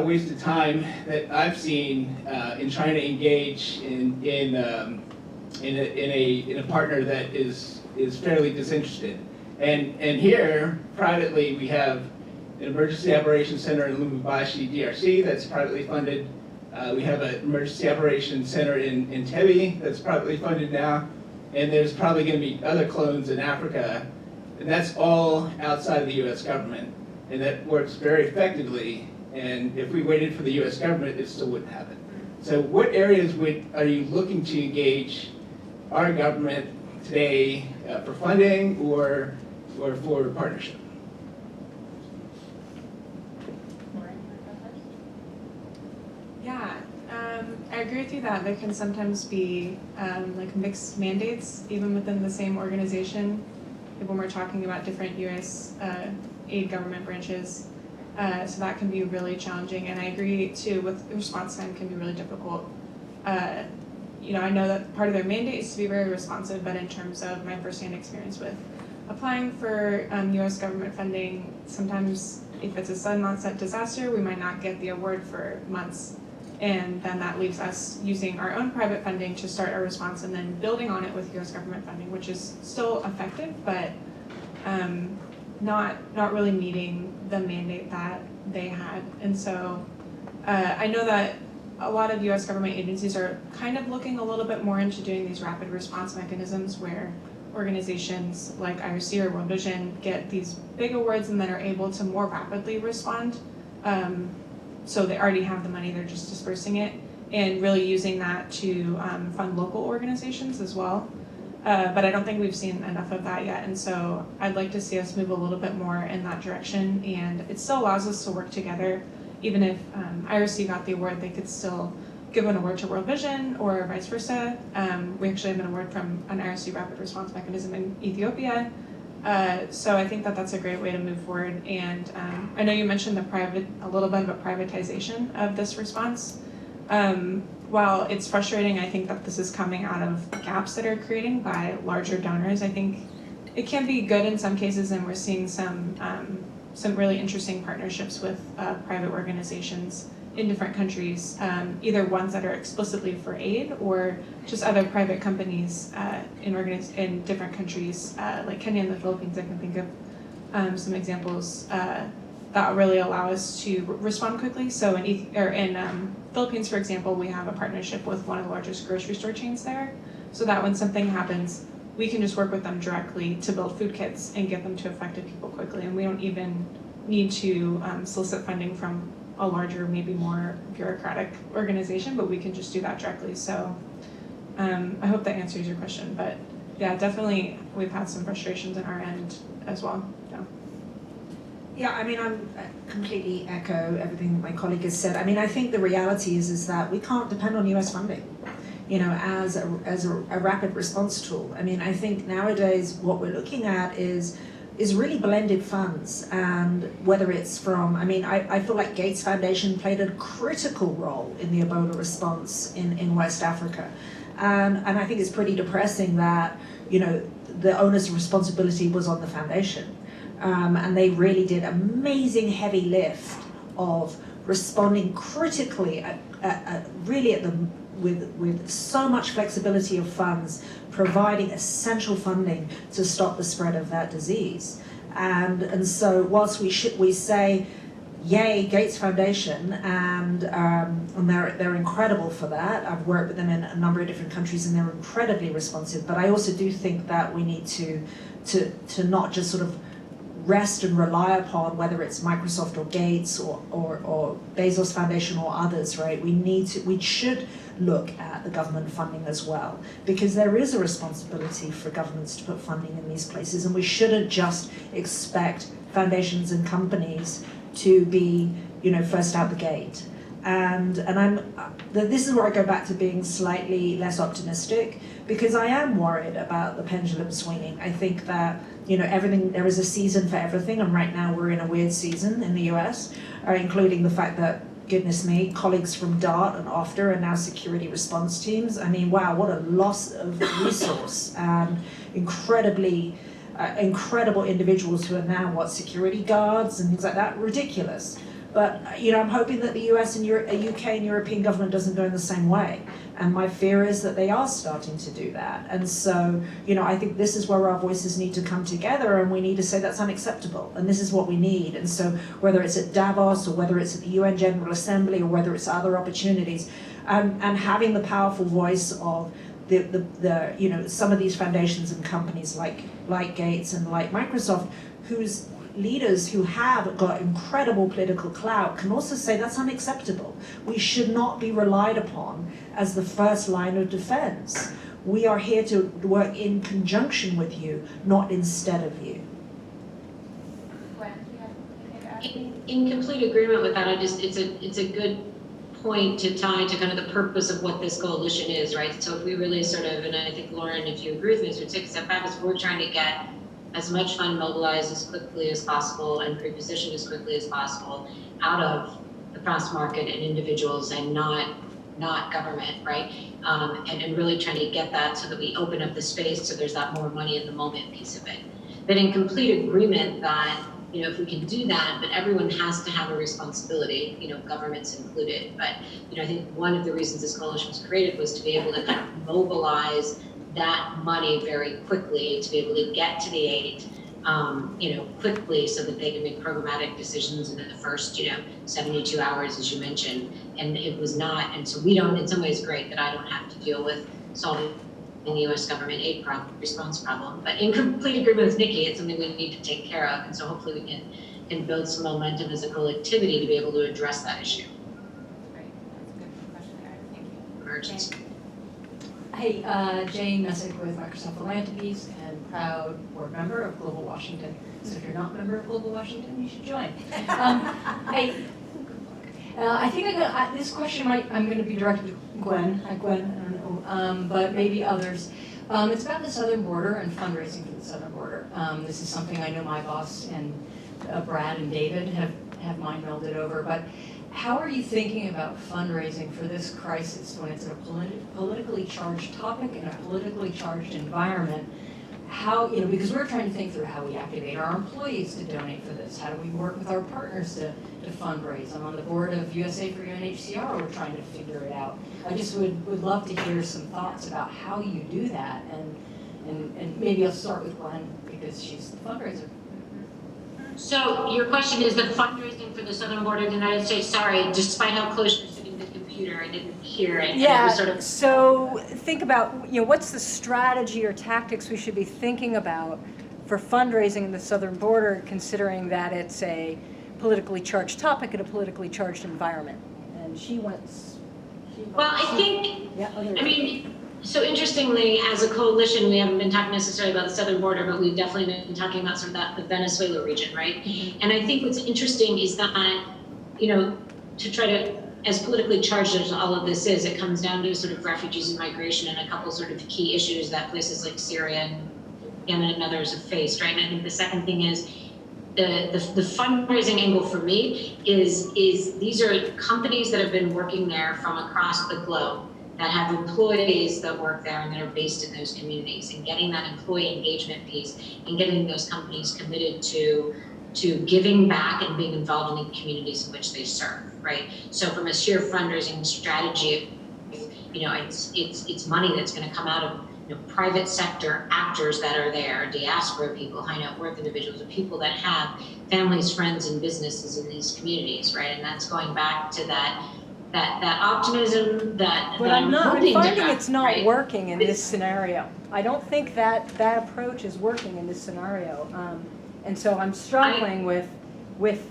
wasted time that I've seen in trying to engage in a partner that is fairly disinterested. And here privately we have an emergency operations center in Lubumbashi, DRC, that's privately funded. We have an emergency operations center in Entebbe that's privately funded now, and there's probably going to be other clones in Africa, and that's all outside of the U.S. government, and that works very effectively. And if we waited for the U.S. government, it still wouldn't happen. So, what areas are you looking to engage our government today for funding or for partnership? Yeah, I agree with you that there can sometimes be like mixed mandates even within the same organization when we're talking about different U.S. Aid government branches. So that can be really challenging, and I agree too with response time can be really difficult. You know, I know that part of their mandate is to be very responsive, but in terms of my firsthand experience with applying for U.S. government funding, sometimes if it's a sudden onset disaster, we might not get the award for months. And then that leaves us using our own private funding to start our response and then building on it with U.S. government funding, which is still effective, but not really meeting the mandate that they had. And so I know that a lot of U.S. government agencies are kind of looking a little bit more into doing these rapid response mechanisms where organizations like IRC or World Vision get these big awards and then are able to more rapidly respond. So they already have the money, they're just dispersing it, and really using that to fund local organizations as well. But I don't think we've seen enough of that yet, and so I'd like to see us move a little bit more in that direction, and it still allows us to work together. Even if IRC got the award, they could still give an award to World Vision or vice versa. We actually have an award from an IRC rapid response mechanism in Ethiopia. So I think that that's a great way to move forward. And I know you mentioned a little bit of a privatization of this response. While it's frustrating, I think that this is coming out of gaps that are created by larger donors. I think it can be good in some cases, and we're seeing some really interesting partnerships with private organizations in different countries, either ones that are explicitly for aid or just other private companies in different countries, like Kenya and the Philippines. I can think of some examples that really allow us to respond quickly. So in Philippines, for example, we have a partnership with one of the largest grocery store chains there, so that when something happens, we can just work with them directly to build food kits and get them to affected people quickly, and we don't even need to solicit funding from a larger, maybe more bureaucratic organization, but we can just do that directly. So I hope that answers your question, but yeah, definitely we've had some frustrations on our end as well. Yeah, I mean, I completely echo everything that my colleague has said. I mean, I think the reality is that we can't depend on US funding, you know, as a rapid response tool. I mean, I think nowadays what we're looking at is really blended funds, and whether it's from, I mean, I feel like Gates Foundation played a critical role in the Ebola response in West Africa. And I think it's pretty depressing that, you know, the onus of responsibility was on the foundation. And they really did amazing heavy lift of responding critically with so much flexibility of funds, providing essential funding to stop the spread of that disease. And so whilst we say yay, Gates Foundation, and they're incredible for that. I've worked with them in a number of different countries, and they're incredibly responsive. But I also do think that we need to not just sort of rest and rely upon whether it's Microsoft or Gates or Bezos Foundation or others, right? We should look at the government funding as well, because there is a responsibility for governments to put funding in these places, and we shouldn't just expect foundations and companies to be, first out the gate. And this is where I go back to being slightly less optimistic, because I am worried about the pendulum swinging. I think that, there is a season for everything, and right now we're in a weird season in the US, including the fact that, goodness me, colleagues from DART and OFDA are now security response teams. I mean, wow, what a loss of resource, and incredible individuals who are now security guards and things like that. Ridiculous. But I'm hoping that the US and UK and European government doesn't go in the same way, and my fear is that they are starting to do that. And so I think this is where our voices need to come together, and we need to say that's unacceptable, and this is what we need. And so whether it's at Davos or whether it's at the UN General Assembly or whether it's other opportunities, and having the powerful voice of the some of these foundations and companies like Gates and like Microsoft, whose leaders who have got incredible political clout can also say that's unacceptable. We should not be relied upon as the first line of defense. We are here to work in conjunction with you, not instead of you. Gwen, do you have anything to add? In complete agreement with that, it's a good point to tie to kind of the purpose of what this coalition is, right? So if we really sort of, and I think Lauren, if you agree with me, would take a step back, is we're trying to get as much fund mobilized as quickly as possible and pre-positioned as quickly as possible out of the press market and individuals, and not government, right? And really trying to get that so that we open up the space so there's that more money in the moment piece of it. But in complete agreement that, if we can do that, but everyone has to have a responsibility, governments included. But, I think one of the reasons this coalition was created was to be able to kind of mobilize that money very quickly, to be able to get to the aid, quickly, so that they can make programmatic decisions in the first, 72 hours, as you mentioned. And it was not, and so we don't, in some ways, great that I don't have to deal with solving the U.S. government aid response problem. But in complete agreement with Nikki, it's something we need to take care of. And so hopefully we can build some momentum as a collectivity to be able to address that issue. Great, that's a good question, Eric. Thank you. Emergency. Hey, Jane Messick with Microsoft Philanthropies and proud board member of Global Washington. So if you're not a member of Global Washington, you should join. I think this question I'm going to be directed to Gwen. Hi, Gwen. I don't know, but maybe others. It's about the southern border and fundraising for the southern border. This is something I know my boss and Brad and David have mind melded over. But how are you thinking about fundraising for this crisis when it's a politically charged topic in a politically charged environment? How, because we're trying to think through how we activate our employees to donate for this. How do we work with our partners to fundraise? I'm on the board of USA for UNHCR. We're trying to figure it out. I just would love to hear some thoughts about how you do that. And maybe I'll start with Gwen because she's the fundraiser. So your question is the fundraising for the southern border of the United States. Sorry, despite how close you're sitting to the computer, I didn't hear it. Yeah, It was sort of... so think about, what's the strategy or tactics we should be thinking about for fundraising in the southern border, considering that it's a politically charged topic in a politically charged environment. And Well, I think, so interestingly, as a coalition, we haven't been talking necessarily about the southern border, but we've definitely been talking about sort of the Venezuela region, right? Mm-hmm. And I think what's interesting is that, to try to, as politically charged as all of this is, it comes down to sort of refugees and migration and a couple sort of key issues that places like Syria and Yemen and others have faced, right? And I think the second thing is, the fundraising angle for me is these are companies that have been working there from across the globe that have employees that work there and that are based in those communities, and getting that employee engagement piece and getting those companies committed to giving back and being involved in the communities in which they serve, right? So from a sheer fundraising strategy, it's money that's going to come out of private sector actors that are there, diaspora people, high net worth individuals, people that have families, friends, and businesses in these communities, right? And that's going back to that optimism that But I'm hoping to finding have, it's not right? working in this scenario. I don't think that approach is working in this scenario. And so I'm struggling with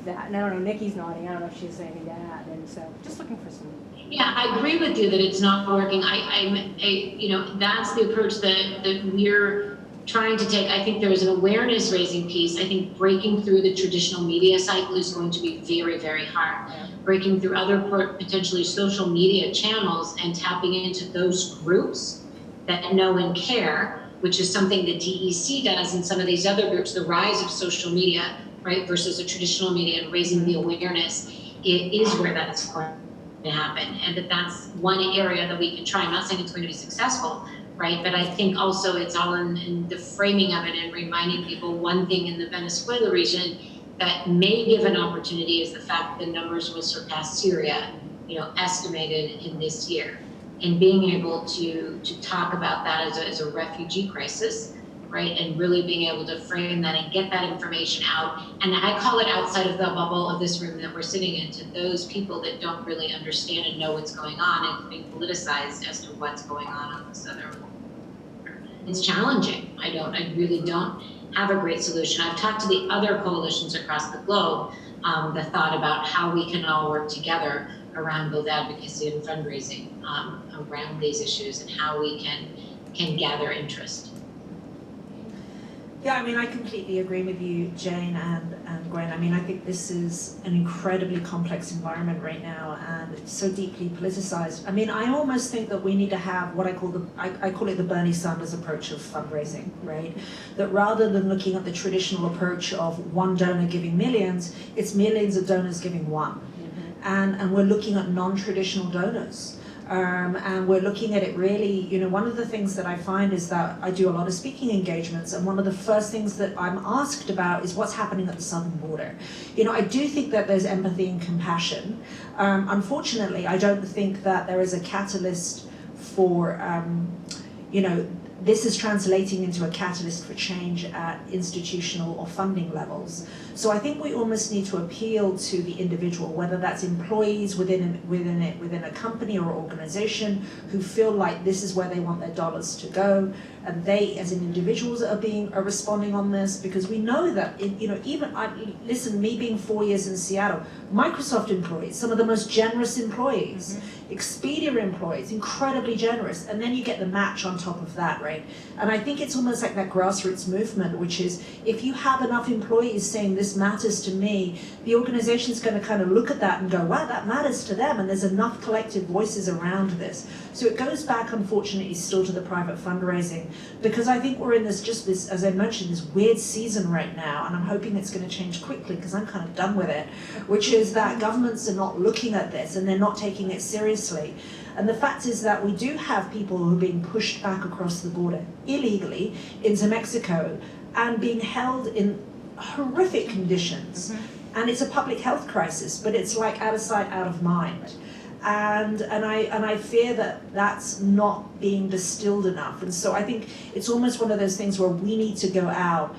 that. And I don't know, Nikki's nodding, I don't know if she has anything to add, and so just looking for some. Yeah, I agree with you that it's not working. That's the approach that we're trying to take. I think there is an awareness raising piece. I think breaking through the traditional media cycle is going to be very, very hard. Breaking through other potentially social media channels and tapping into those groups that know and care, which is something that DEC does and some of these other groups, the rise of social media, right, versus the traditional media and raising the awareness, it is where that's going to happen. And that's one area that we can try. I'm not saying it's going to be successful, right? But I think also it's all in the framing of it and reminding people one thing in the Venezuela region that may give an opportunity is the fact that the numbers will surpass Syria, estimated in this year. And being able to talk about that as a refugee crisis, right? And really being able to frame that and get that information out. And I call it outside of the bubble of this room that we're sitting in, to those people that don't really understand and know what's going on and being politicized as to what's going on the southern border. It's challenging. I really don't have a great solution. I've talked to the other coalitions across the globe that thought about how we can all work together around both advocacy and fundraising around these issues and how we can gather interest. Yeah, I mean, I completely agree with you, Jane and Gwen. I mean, I think this is an incredibly complex environment right now, and it's so deeply politicized. I mean, I almost think that we need to have what I call it the Bernie Sanders approach of fundraising, right? That rather than looking at the traditional approach of one donor giving millions, it's millions of donors giving one. And we're looking at non-traditional donors. And we're looking at it really, one of the things that I find is that I do a lot of speaking engagements, and one of the first things that I'm asked about is what's happening at the southern border. I do think that there's empathy and compassion. Unfortunately, I don't think that there is a catalyst for, this is translating into a catalyst for change at institutional or funding levels. So I think we almost need to appeal to the individual, whether that's employees within a company or organization who feel like this is where they want their dollars to go, and they as individuals are responding on this, because we know that me being 4 years in Seattle, Microsoft employees, some of the most generous employees, Expedia employees, incredibly generous, and then you get the match on top of that, right? And I think it's almost like that grassroots movement, which is if you have enough employees saying this matters to me, the organization's going to kind of look at that and go, wow, that matters to them, and there's enough collective voices around this. So it goes back, unfortunately, still to the private fundraising, because I think we're in this, as I mentioned, this weird season right now, and I'm hoping it's going to change quickly because I'm kind of done with it, which is that governments are not looking at this and they're not taking it seriously. And the fact is that we do have people who are being pushed back across the border illegally into Mexico and being held in horrific conditions. And it's a public health crisis, but it's like out of sight, out of mind. And I fear that that's not being distilled enough. And so I think it's almost one of those things where we need to go out,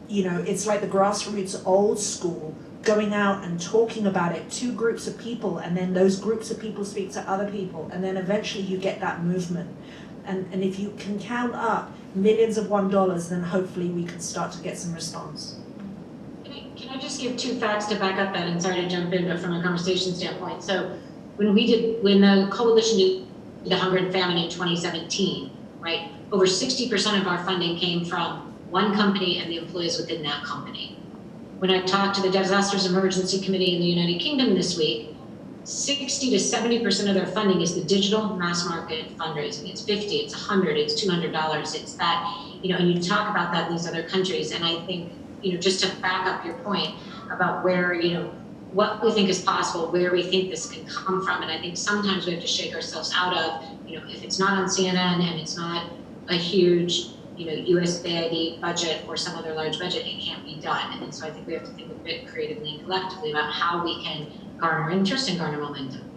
it's like the grassroots old school, going out and talking about it to groups of people, and then those groups of people speak to other people, and then eventually you get that movement. And if you can count up millions of $1, then hopefully we can start to get some response. Can I just give 2 facts to back up that, and sorry to jump in, but from a conversation standpoint. So when the coalition did the hunger and famine in 2017, right, over 60% of our funding came from one company and the employees within that company. When I talked to the Disasters Emergency Committee in the United Kingdom this week, 60 to 70% of their funding is the digital mass market fundraising. It's 50, it's 100, it's $200. It's that, and you talk about that in these other countries. And I think, just to back up your point about where, what we think is possible, where we think this can come from. And I think sometimes we have to shake ourselves out of, if it's not on CNN and it's not a huge, USAID budget or some other large budget, it can't be done. And so I think we have to think a bit creatively and collectively about how we can garner interest and garner momentum.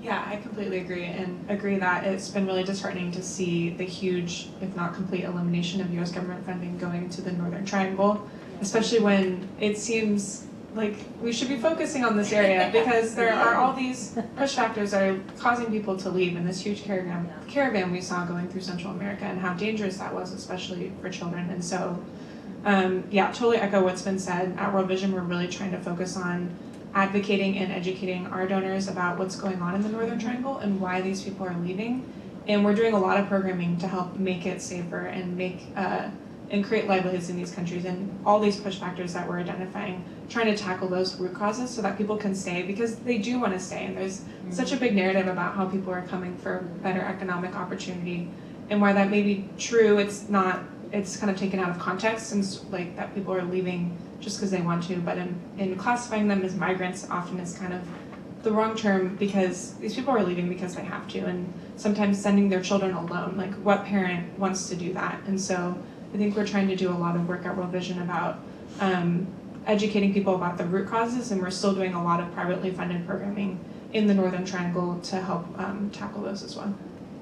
Yeah, I completely agree, and agree that it's been really disheartening to see the huge, if not complete, elimination of U.S. government funding going to the Northern Triangle, especially when it seems like we should be focusing on this area because there are all these push factors that are causing people to leave, and this huge caravan we saw going through Central America and how dangerous that was, especially for children. And so, yeah, totally echo what's been said. At World Vision, we're really trying to focus on advocating and educating our donors about what's going on in the Northern Triangle and why these people are leaving. And we're doing a lot of programming to help make it safer and and create livelihoods in these countries, and all these push factors that we're identifying, trying to tackle those root causes so that people can stay because they do want to stay. And there's such a big narrative about how people are coming for better economic opportunity, and why that may be true, it's not, it's kind of taken out of context, and like that people are leaving just because they want to, but in classifying them as migrants often is kind of the wrong term, because these people are leaving because they have to, and sometimes sending their children alone, like what parent wants to do that? And so I think we're trying to do a lot of work at World Vision about educating people about the root causes, and we're still doing a lot of privately funded programming in the Northern Triangle to help tackle those as well.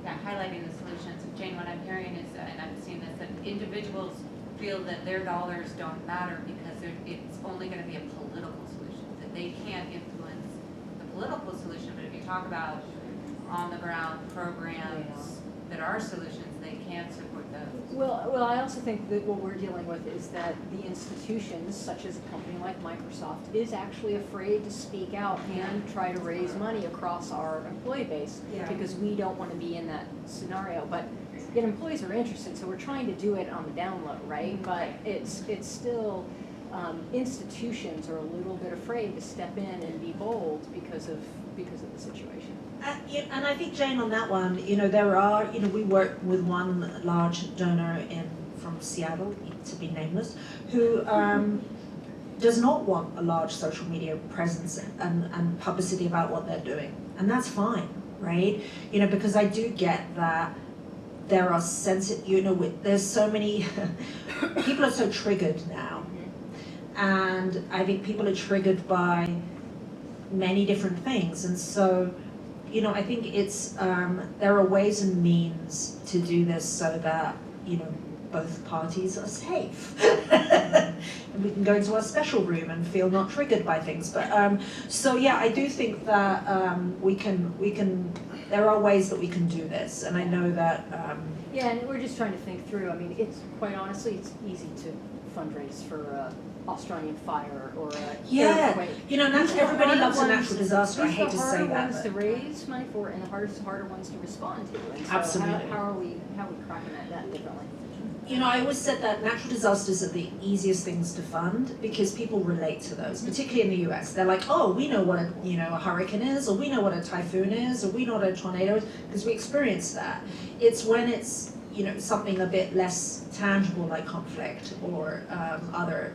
Yeah, highlighting the solutions. Jane, what I'm hearing is, and I've seen this, that individuals feel that their dollars don't matter because it's only going to be a political solution, that they can't influence the political solution. But if you talk about on-the-ground programs that are solutions, they can support those. Well, I also think that what we're dealing with is that the institutions, such as a company like Microsoft, is actually afraid to speak out and try to raise money across our employee base because we don't want to be in that scenario. But yet employees are interested, so we're trying to do it on the down low, right? But it's still, institutions are a little bit afraid to step in and be bold because of the situation. And I think, Jane, on that one, there are, we work with one large donor from Seattle, to be nameless, who does not want a large social media presence and publicity about what they're doing. And that's fine, right? Because I do get that there are there's so many, people are so triggered now. And I think people are triggered by many different things. And so, I think it's, there are ways and means to do this so that, both parties are safe. And we can go into our special room and feel not triggered by things. But, so yeah, I do think that we can, there are ways that we can do this. And I know that... yeah, and we're just trying to think through. I mean, it's quite honestly, it's easy to fundraise for Australian fire or a earthquake. Everybody loves a natural disaster. I hate to say that. These are the harder ones to raise money for, and the harder ones to respond to. And so absolutely. How are we cracking that differently? I always said that natural disasters are the easiest things to fund because people relate to those, particularly in the US. They're like, oh, we know what a hurricane is, or we know what a typhoon is, or we know what a tornado is, because we experience that. It's when it's something a bit less tangible like conflict or other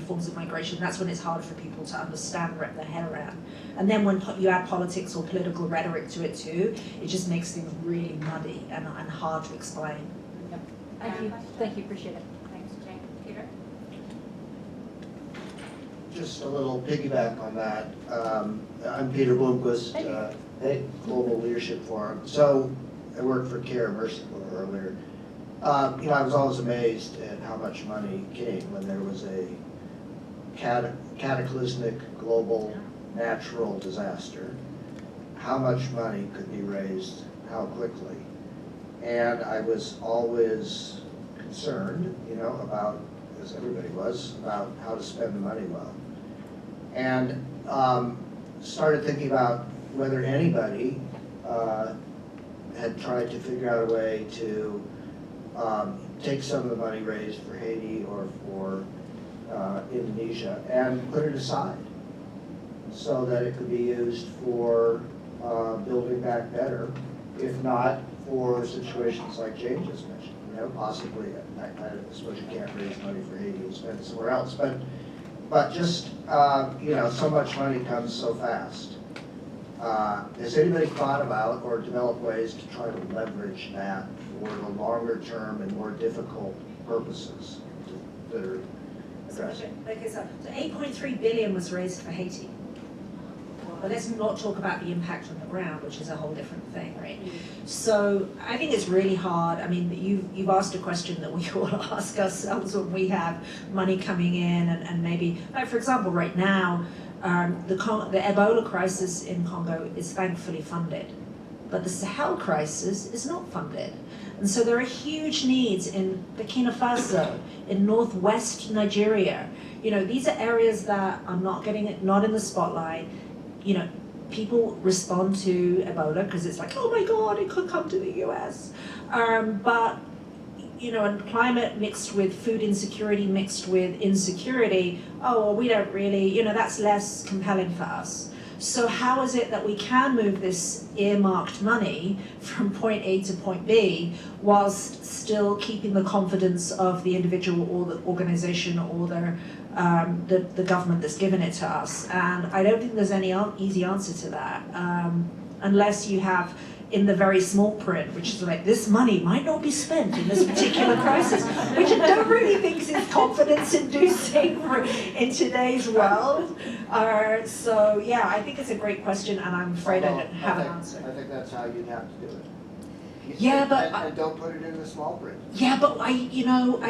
forms of migration, that's when it's hard for people to understand, wrap their head around. And then when you add politics or political rhetoric to it too, it just makes things really muddy and hard to explain. Thank you, appreciate it. Thanks, Jane. Peter? Just a little piggyback on that. I'm Peter Bloomquist, Global Leadership Forum. So I worked for CARE Mercy earlier. I was always amazed at how much money came when there was a cataclysmic global natural disaster. How much money could be raised, how quickly. And I was always concerned, about, as everybody was, about how to spend the money well. And started thinking about whether anybody had tried to figure out a way to take some of the money raised for Haiti or for Indonesia and put it aside so that it could be used for building back better, if not for situations like Jane just mentioned. Possibly, I suppose you can't raise money for Haiti and spend it somewhere else, but just, so much money comes so fast. Has anybody thought about or developed ways to try to leverage that for the longer term and more difficult purposes that are addressed? So 8.3 billion was raised for Haiti. But let's not talk about the impact on the ground, which is a whole different thing, right? So I think it's really hard. I mean, you've asked a question that we all ask ourselves when we have money coming in, and maybe, like for example, right now, the Ebola crisis in Congo is thankfully funded, but the Sahel crisis is not funded. And so there are huge needs in Burkina Faso, in northwest Nigeria. You know, these are areas that are not in the spotlight. You know, people respond to Ebola because it's like, oh my God, it could come to the US. But, you know, and climate mixed with food insecurity, mixed with insecurity, oh, well, we don't really, you know, that's less compelling for us. So how is it that we can move this earmarked money from point A to point B whilst still keeping the confidence of the individual or the organization or the government that's given it to us? And I don't think there's any easy answer to that, unless you have in the very small print, which is like, this money might not be spent in this particular crisis, which I don't really think is confidence-inducing in today's world. So yeah, I think it's a great question, and I'm afraid I don't have an answer. I think that's how you'd have to do it. Yeah, but and don't put it in the small print. Yeah, but I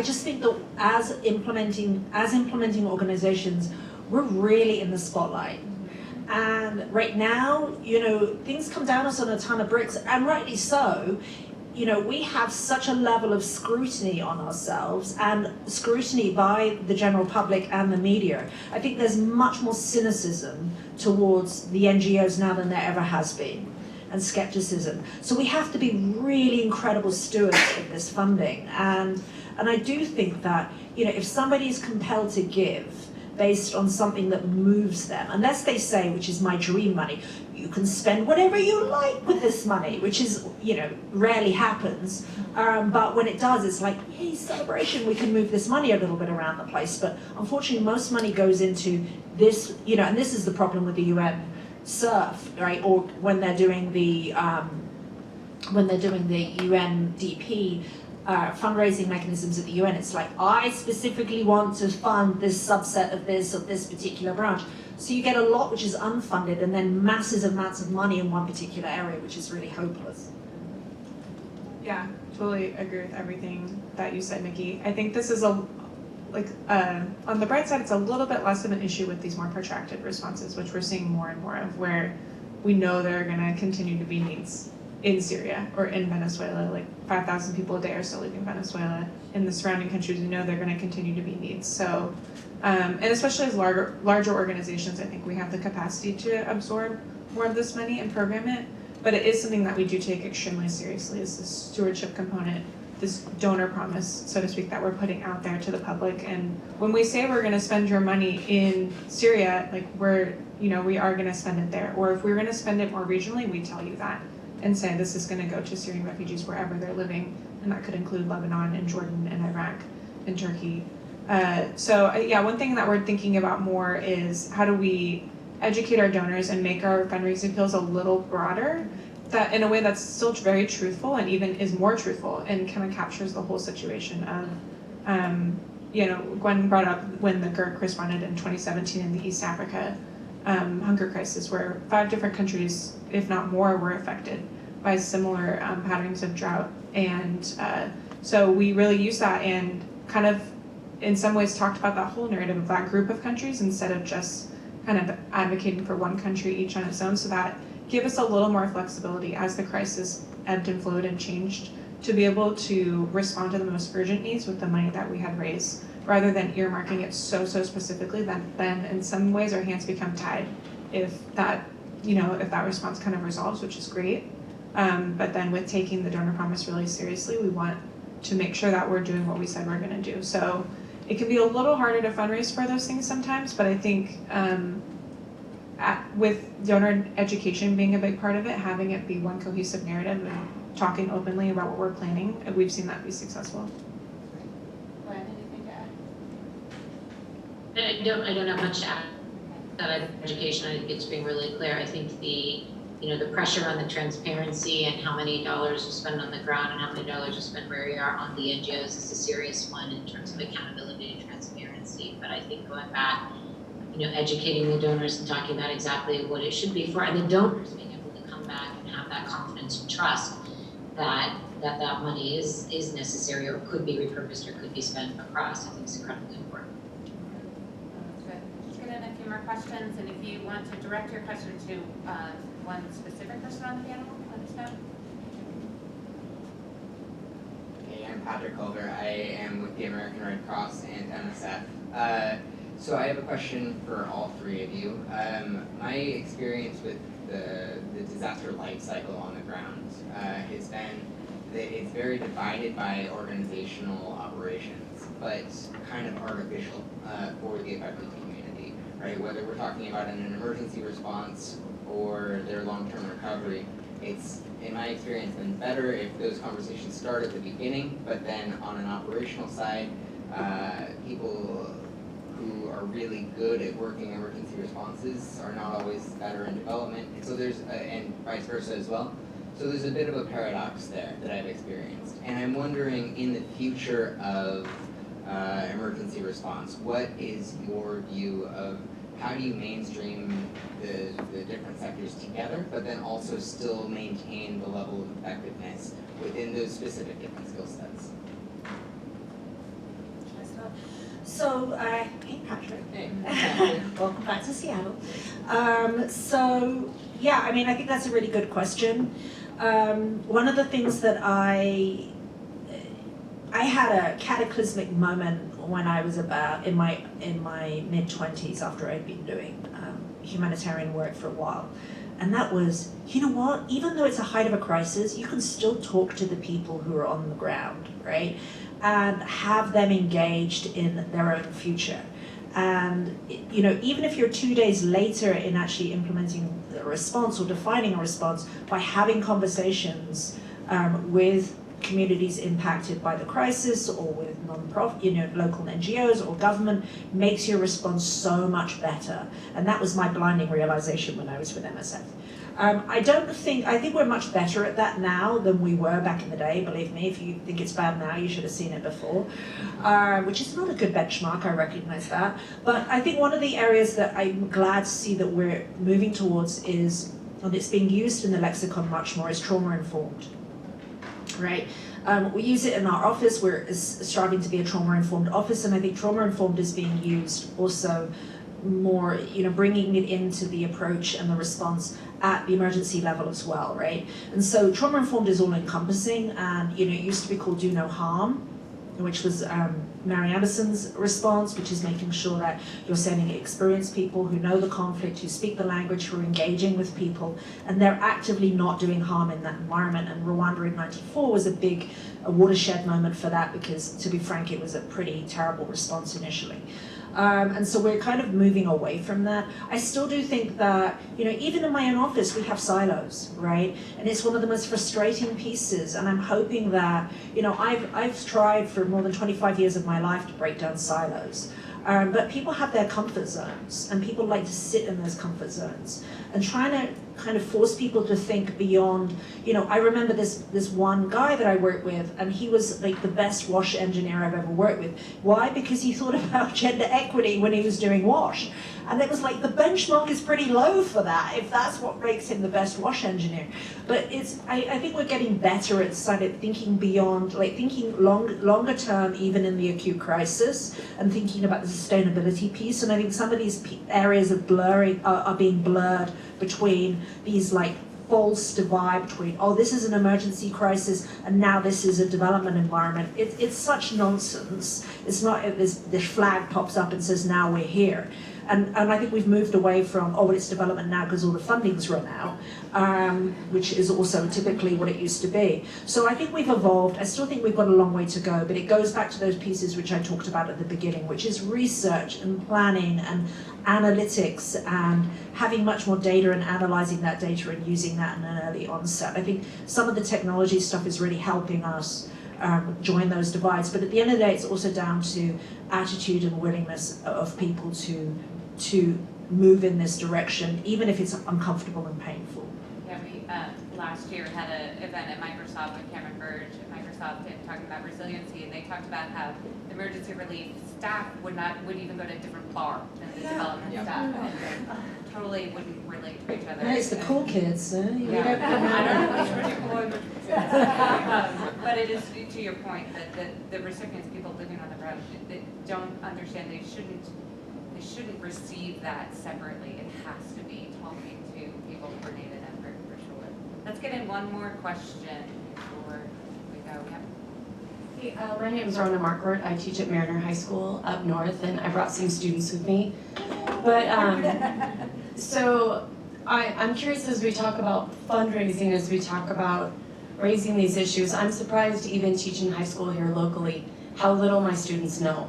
just think that as implementing organizations, we're really in the spotlight. And right now, you know, things come down us on a ton of bricks, and rightly so. You know, we have such a level of scrutiny on ourselves, and scrutiny by the general public and the media. I think there's much more cynicism towards the NGOs now than there ever has been, and skepticism. So we have to be really incredible stewards of this funding. And I do think that, you know, if somebody is compelled to give based on something that moves them, unless they say, which is my dream money, you can spend whatever you like with this money, which is, you know, rarely happens. But when it does, it's like, hey, celebration, we can move this money a little bit around the place. But unfortunately, most money goes into this, you know, and this is the problem with the UN SURF, right? Or when they're doing the UNDP, fundraising mechanisms at the UN, it's like, I specifically want to fund this subset of this particular branch. So you get a lot which is unfunded, and then massive amounts of money in one particular area, which is really hopeless. Yeah, totally agree with everything that you said, Nikki. I think this is on the bright side, it's a little bit less of an issue with these more protracted responses, which we're seeing more and more of, where we know there are going to continue to be needs in Syria or in Venezuela. Like 5,000 people a day are still leaving Venezuela. In the surrounding countries, we know they're going to continue to be needs. So, and especially as larger organizations, I think we have the capacity to absorb more of this money and program it. But it is something that we do take extremely seriously, is this stewardship component, this donor promise, so to speak, that we're putting out there to the public. And when we say we're going to spend your money in Syria, like we are going to spend it there. Or if we're going to spend it more regionally, we tell you that and say this is going to go to Syrian refugees wherever they're living, and that could include Lebanon and Jordan and Iraq and Turkey. One thing that we're thinking about more is how do we educate our donors and make our fundraising appeals a little broader, that in a way that's still very truthful and even is more truthful and kind of captures the whole situation of, Gwen brought up when the GERC responded in 2017 in the East Africa hunger crisis, where 5 different countries, if not more, were affected by similar patterns of drought. And so we really used that and kind of in some ways talked about that whole narrative of that group of countries instead of just kind of advocating for one country each on its own. So that gave us a little more flexibility as the crisis ebbed and flowed and changed to be able to respond to the most urgent needs with the money that we had raised, rather than earmarking it so specifically that then in some ways our hands become tied if that response kind of resolves, which is great. But then with taking the donor promise really seriously, we want to make sure that we're doing what we said we're going to do. So it can be a little harder to fundraise for those things sometimes, but I think with donor education being a big part of it, having it be one cohesive narrative and talking openly about what we're planning, we've seen that be successful. Gwen, anything to add? I don't have much to add. That education, I think it's being really clear. I think the pressure on the transparency and how many dollars you spend on the ground and how many dollars you spend where you are on the NGOs is a serious one in terms of accountability and transparency. But I think going back, educating the donors and talking about exactly what it should be for, and the donors being able to come back and have that confidence and trust that money is necessary or could be repurposed or could be spent across, I think is incredibly important. That's good. Let's get in a few more questions, and if you want to direct your question to one specific person on the panel, let us know. Hey, I'm Patrick Culver. I am with the American Red Cross and MSF. So I have a question for all three of you. My experience with the disaster life cycle on the ground has been that it's very divided by organizational operations, but kind of artificial for the affected community, right? Whether we're talking about an emergency response or their long-term recovery, it's, in my experience, been better if those conversations start at the beginning, but then on an operational side, people who are really good at working emergency responses are not always better in development, and so there's and vice versa as well. So there's a bit of a paradox there that I've experienced, and I'm wondering, in the future of emergency response, what is your view of how do you mainstream the different sectors together, but then also still maintain the level of effectiveness within those specific different skill sets? So, hey Patrick, welcome back to Seattle. So, yeah, I mean, I think that's a really good question. One of the things that I had a cataclysmic moment when I was about in my mid-20s after I'd been doing humanitarian work for a while. And that was, you know what, even though it's a height of a crisis, you can still talk to the people who are on the ground, right? And have them engaged in their own future. And, you know, even if you're 2 days later in actually implementing a response or defining a response, by having conversations with communities impacted by the crisis or with non-profit, you know, local NGOs or government, makes your response so much better. And that was my blinding realization when I was with MSF. I think we're much better at that now than we were back in the day. Believe me, if you think it's bad now, you should have seen it before, which is not a good benchmark, I recognize that. But I think one of the areas that I'm glad to see that we're moving towards is, and it's being used in the lexicon much more, is trauma-informed, right? We use it in our office. We're striving to be a trauma-informed office, and I think trauma-informed is being used also more, you know, bringing it into the approach and the response at the emergency level as well, right? And so trauma-informed is all-encompassing, and, you know, it used to be called do no harm, which was Mary Anderson's response, which is making sure that you're sending experienced people who know the conflict, who speak the language, who are engaging with people, and they're actively not doing harm in that environment. And Rwanda in '94 was a watershed moment for that, because, to be frank, it was a pretty terrible response initially. And so we're kind of moving away from that. I still do think that, you know, even in my own office, we have silos, right? And it's one of the most frustrating pieces. And I'm hoping that, you know, I've tried for more than 25 years of my life to break down silos. But people have their comfort zones, and people like to sit in those comfort zones. And trying to kind of force people to think beyond, you know, I remember this one guy that I worked with, and he was like the best WASH engineer I've ever worked with. Why? Because he thought about gender equity when he was doing WASH. And it was like, the benchmark is pretty low for that, if that's what makes him the best WASH engineer. But I think we're getting better at sort of thinking beyond, like thinking longer term, even in the acute crisis, and thinking about the sustainability piece. And I think some of these areas of blurring are being blurred between these like false divide between, oh, this is an emergency crisis and now this is a development environment. It's such nonsense. It's not, this flag pops up and says, now we're here. And I think we've moved away from, oh, well, it's development now because all the funding's run out, which is also typically what it used to be. So I think we've evolved. I still think we've got a long way to go, but it goes back to those pieces which I talked about at the beginning, which is research and planning and analytics and having much more data and analyzing that data and using that in an early onset. I think some of the technology stuff is really helping us join those divides. But at the end of the day, it's also down to attitude and willingness of people to move in this direction, even if it's uncomfortable and painful. Yeah, we last year had an event at Microsoft with Cameron Burge at Microsoft. Microsoft and talking about resiliency, and they talked about how the emergency relief staff would even go to a different bar than the development staff. And they totally wouldn't relate to each other. And it's the cool kids, huh? You Yeah. don't come I out. don't know which are cool and which are but it is to your point that the recipients, people living on the ground, they don't understand they shouldn't receive that separately. It has to be talking to people who are native and for sure. Let's get in one more question before we go. Hey, my name is Rona Marquardt. I teach at Mariner High School up north, and I brought some students with me. But so I'm curious, as we talk about fundraising, as we talk about raising these issues, I'm surprised, even teaching high school here locally, how little my students know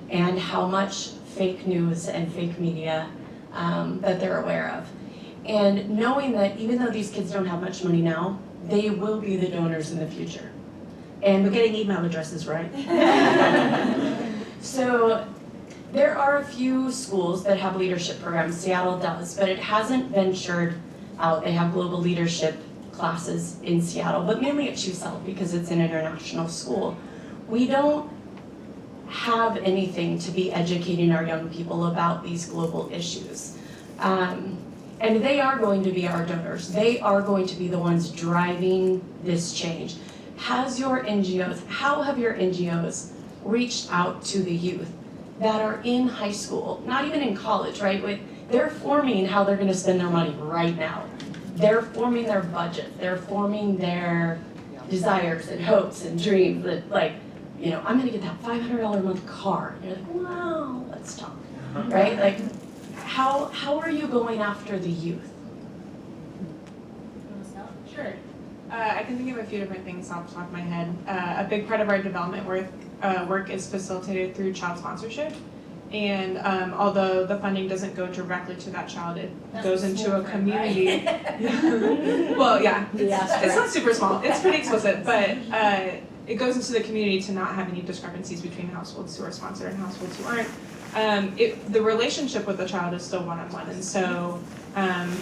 and how much fake news and fake media that they're aware of. And knowing that even though these kids don't have much money now, they will be the donors in the future. And we're getting email addresses, right? So there are a few schools that have leadership programs. Seattle does, but it hasn't ventured out. They have global leadership classes in Seattle, but mainly at CHUSEL because it's an international school. We don't have anything to be educating our young people about these global issues. And they are going to be our donors. They are going to be the ones driving this change. How have your NGOs reached out to the youth that are in high school, not even in college, right? They're forming how they're gonna spend their money right now. They're forming their budget. They're forming their desires and hopes and dreams that, like, you know, I'm gonna get that $500 a month car. And you're like, wow, let's talk, right? Like, how are you going after the youth? Sure. I can think of a few different things off the top of my head. A big part of our development work is facilitated through child sponsorship. And although the funding doesn't go directly to that child, it goes into a community. Well, yeah, it's not super small. It's pretty explicit, but it goes into the community to not have any discrepancies between households who are sponsored and households who aren't. The relationship with the child is still one-on-one, and so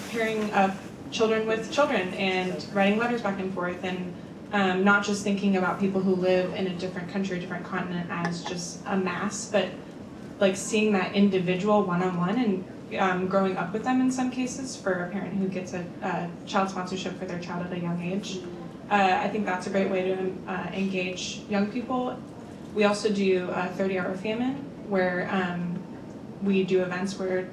pairing up children with children and writing letters back and forth, and not just thinking about people who live in a different country, a different continent as just a mass, but like seeing that individual one-on-one and growing up with them in some cases for a parent who gets a child sponsorship for their child at a young age. I think that's a great way to engage young people. We also do a 30-hour famine where we do events where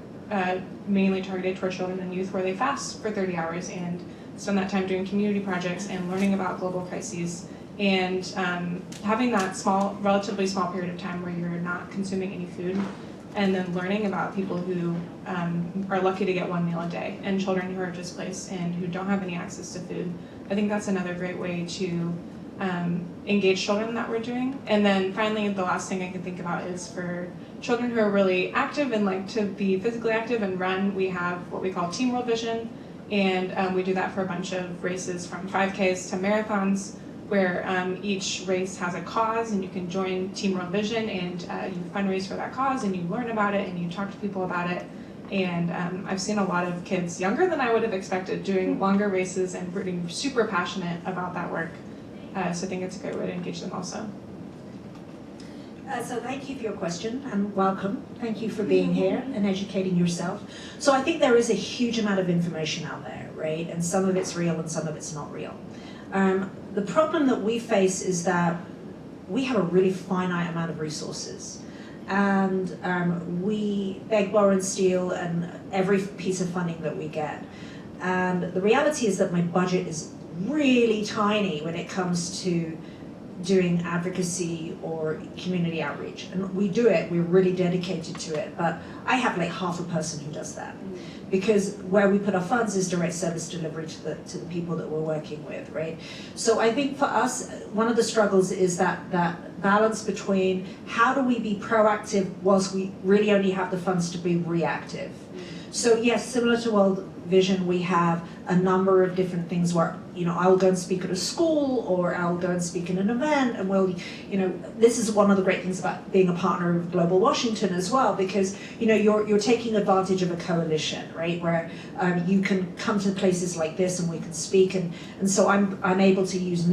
mainly targeted toward children and youth where they fast for 30 hours and spend that time doing community projects and learning about global crises and having that relatively small period of time where you're not consuming any food and then learning about people who are lucky to get one meal a day and children who are displaced and who don't have any access to food. I think that's another great way to engage children that we're doing. And then finally, the last thing I can think about is for children who are really active and like to be physically active and run, we have what we call Team World Vision. And we do that for a bunch of races from 5Ks to marathons, where each race has a cause and you can join Team World Vision and you fundraise for that cause and you learn about it and you talk to people about it. And I've seen a lot of kids younger than I would have expected doing longer races and being super passionate about that work. So I think it's a great way to engage them also. So thank you for your question and welcome. Thank you for being here and educating yourself. So I think there is a huge amount of information out there, right? And some of it's real and some of it's not real. The problem that we face is that we have a really finite amount of resources. And we beg, borrow, and steal and every piece of funding that we get. And the reality is that my budget is really tiny when it comes to doing advocacy or community outreach. And we do it, we're really dedicated to it, but I have like half a person who does that. Because where we put our funds is direct service delivery to the people that we're working with, right? So I think for us, one of the struggles is that balance between how do we be proactive whilst we really only have the funds to be reactive. So yes, similar to Vision, we have a number of different things where, I'll go and speak at a school, or I'll go and speak in an event, and this is one of the great things about being a partner of Global Washington as well, because, you're taking advantage of a coalition, right, where you can come to places like this and we can speak, and so I'm able to use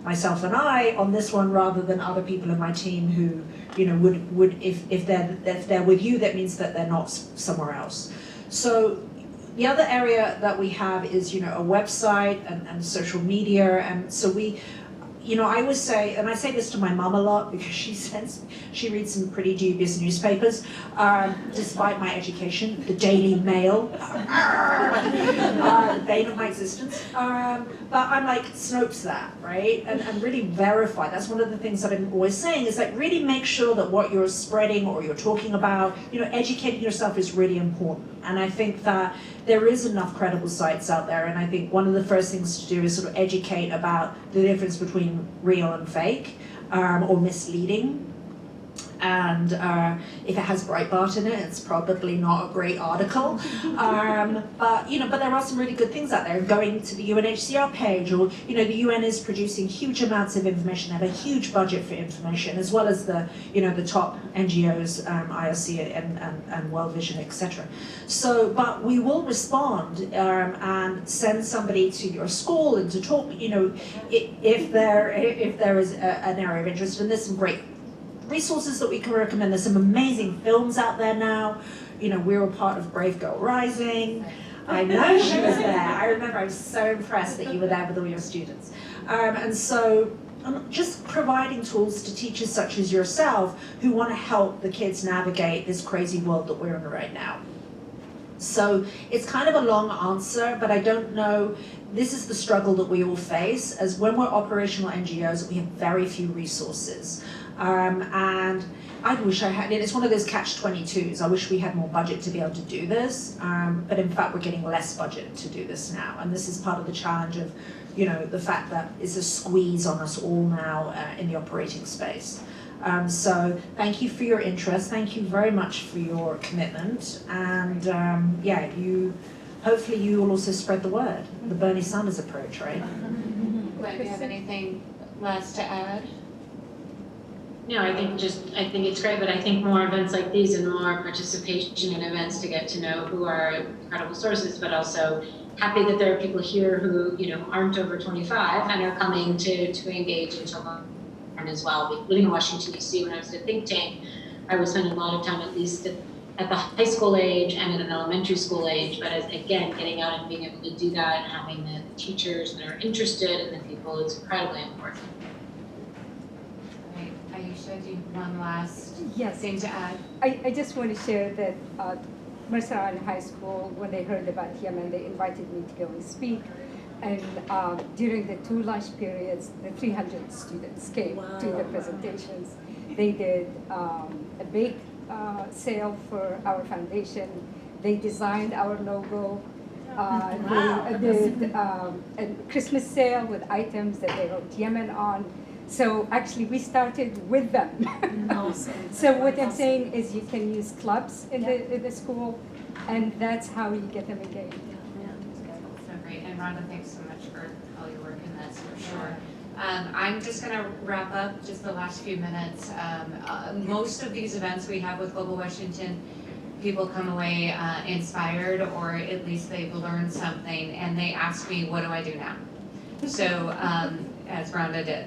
myself and I on this one rather than other people in my team who, would if they're with you, that means that they're not somewhere else. So the other area that we have is, a website and social media, and so we, I always say, and I say this to my mom a lot because she reads some pretty dubious newspapers, despite my education, the Daily Mail, the bane of my existence. But I'm like, Snopes that, right? And really verify. That's one of the things that I'm always saying is like really make sure that what you're spreading or you're talking about, educating yourself is really important. And I think that there is enough credible sites out there, and I think one of the first things to do is sort of educate about the difference between real and fake, or misleading. And if it has Breitbart in it, it's probably not a great article. But there are some really good things out there. Going to the UNHCR page, or the UN is producing huge amounts of information. They have a huge budget for information, as well as the the top NGOs, IRC and World Vision, etc. So, but we will respond and send somebody to your school and to talk. If there is an area of interest, and there's some great resources that we can recommend. There's some amazing films out there now. We were part of Brave Girl Rising. I know she was there. I remember I was so impressed that you were there with all your students. And so just providing tools to teachers such as yourself who want to help the kids navigate this crazy world that we're in right now. So it's kind of a long answer, but I don't know. This is the struggle that we all face, as when we're operational NGOs, we have very few resources. And I wish I had, it's one of those catch-22s. I wish we had more budget to be able to do this, but in fact we're getting less budget to do this now. And this is part of the challenge of, the fact that it's a squeeze on us all now in the operating space. So thank you for your interest. Thank you very much for your commitment. And hopefully you will also spread the word, the Bernie Sanders approach, right? Gwen, do you have anything last to add? No, I think it's great, but I think more events like these and more participation in events to get to know who are credible sources, but also happy that there are people here who, aren't over 25 and are coming to engage and to learn as well. Living in Washington, D.C., when I was at a think tank, I was spending a lot of time at least at the high school age and at an elementary school age, but again, getting out and being able to do that and having the teachers that are interested and the people is incredibly important. Aisha, do you have one last Yes. thing to add? I just want to share that Mercer Island High School, when they heard about Yemen, they invited me to go and speak. And during the 2 lunch periods, the 300 students came to the presentations. They did a big sale for our foundation. They designed our logo. They did a Christmas sale with items that they wrote Yemen on. So actually we started with them. Awesome. So what I'm saying is you can use clubs in the school, and that's how you get them engaged. So great, and Rhonda, thanks so much for all your work in this, for sure. I'm just going to wrap up just the last few minutes. Most of these events we have with Global Washington, people come away inspired, or at least they've learned something, and they ask me, what do I do now? So, as Rhonda did.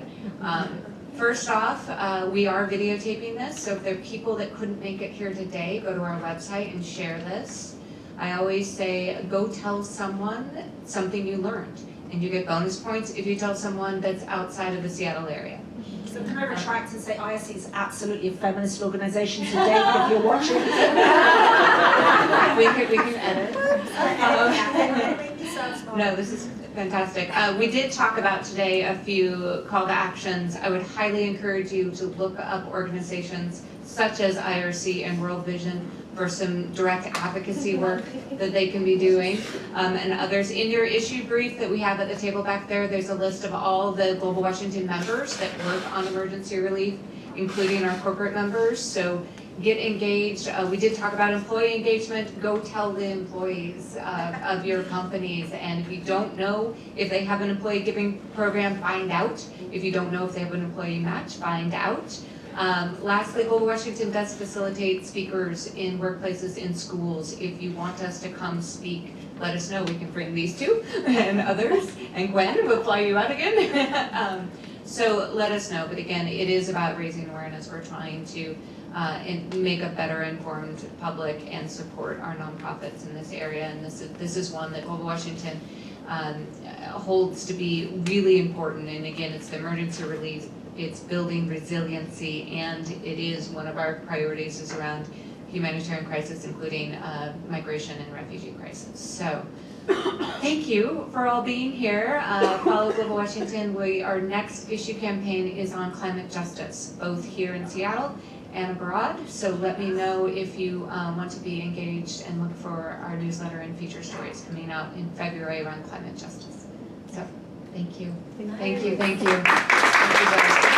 First off, we are videotaping this, so if there are people that couldn't make it here today, go to our website and share this. I always say, go tell someone something you learned, and you get bonus points if you tell someone that's outside of the Seattle area. So can I retract and say IRC is absolutely a feminist organization today, if you're watching? we can edit. No, this is fantastic. We did talk about today a few call to actions. I would highly encourage you to look up organizations such as IRC and World Vision for some direct advocacy work that they can be doing, and others. In your issue brief that we have at the table back there, there's a list of all the Global Washington members that work on emergency relief, including our corporate members. So get engaged. We did talk about employee engagement. Go tell the employees of your companies. And if you don't know if they have an employee giving program, find out. If you don't know if they have an employee match, find out. Lastly, Global Washington does facilitate speakers in workplaces, in schools. If you want us to come speak, let us know. We can bring these two and others. And Gwen will fly you out again. So let us know. But again, it is about raising awareness. We're trying to make a better informed public and support our nonprofits in this area. And this is one that Global Washington holds to be really important. And again, it's the emergency relief, it's building resiliency, and it is one of our priorities is around humanitarian crisis, including migration and refugee crisis. So thank you for all being here. Follow Global Washington. Our next issue campaign is on climate justice, both here in Seattle and abroad. So let me know if you want to be engaged, and look for our newsletter and feature stories coming out in February around climate justice. So thank you. Thank you. Thank you. Thank you guys.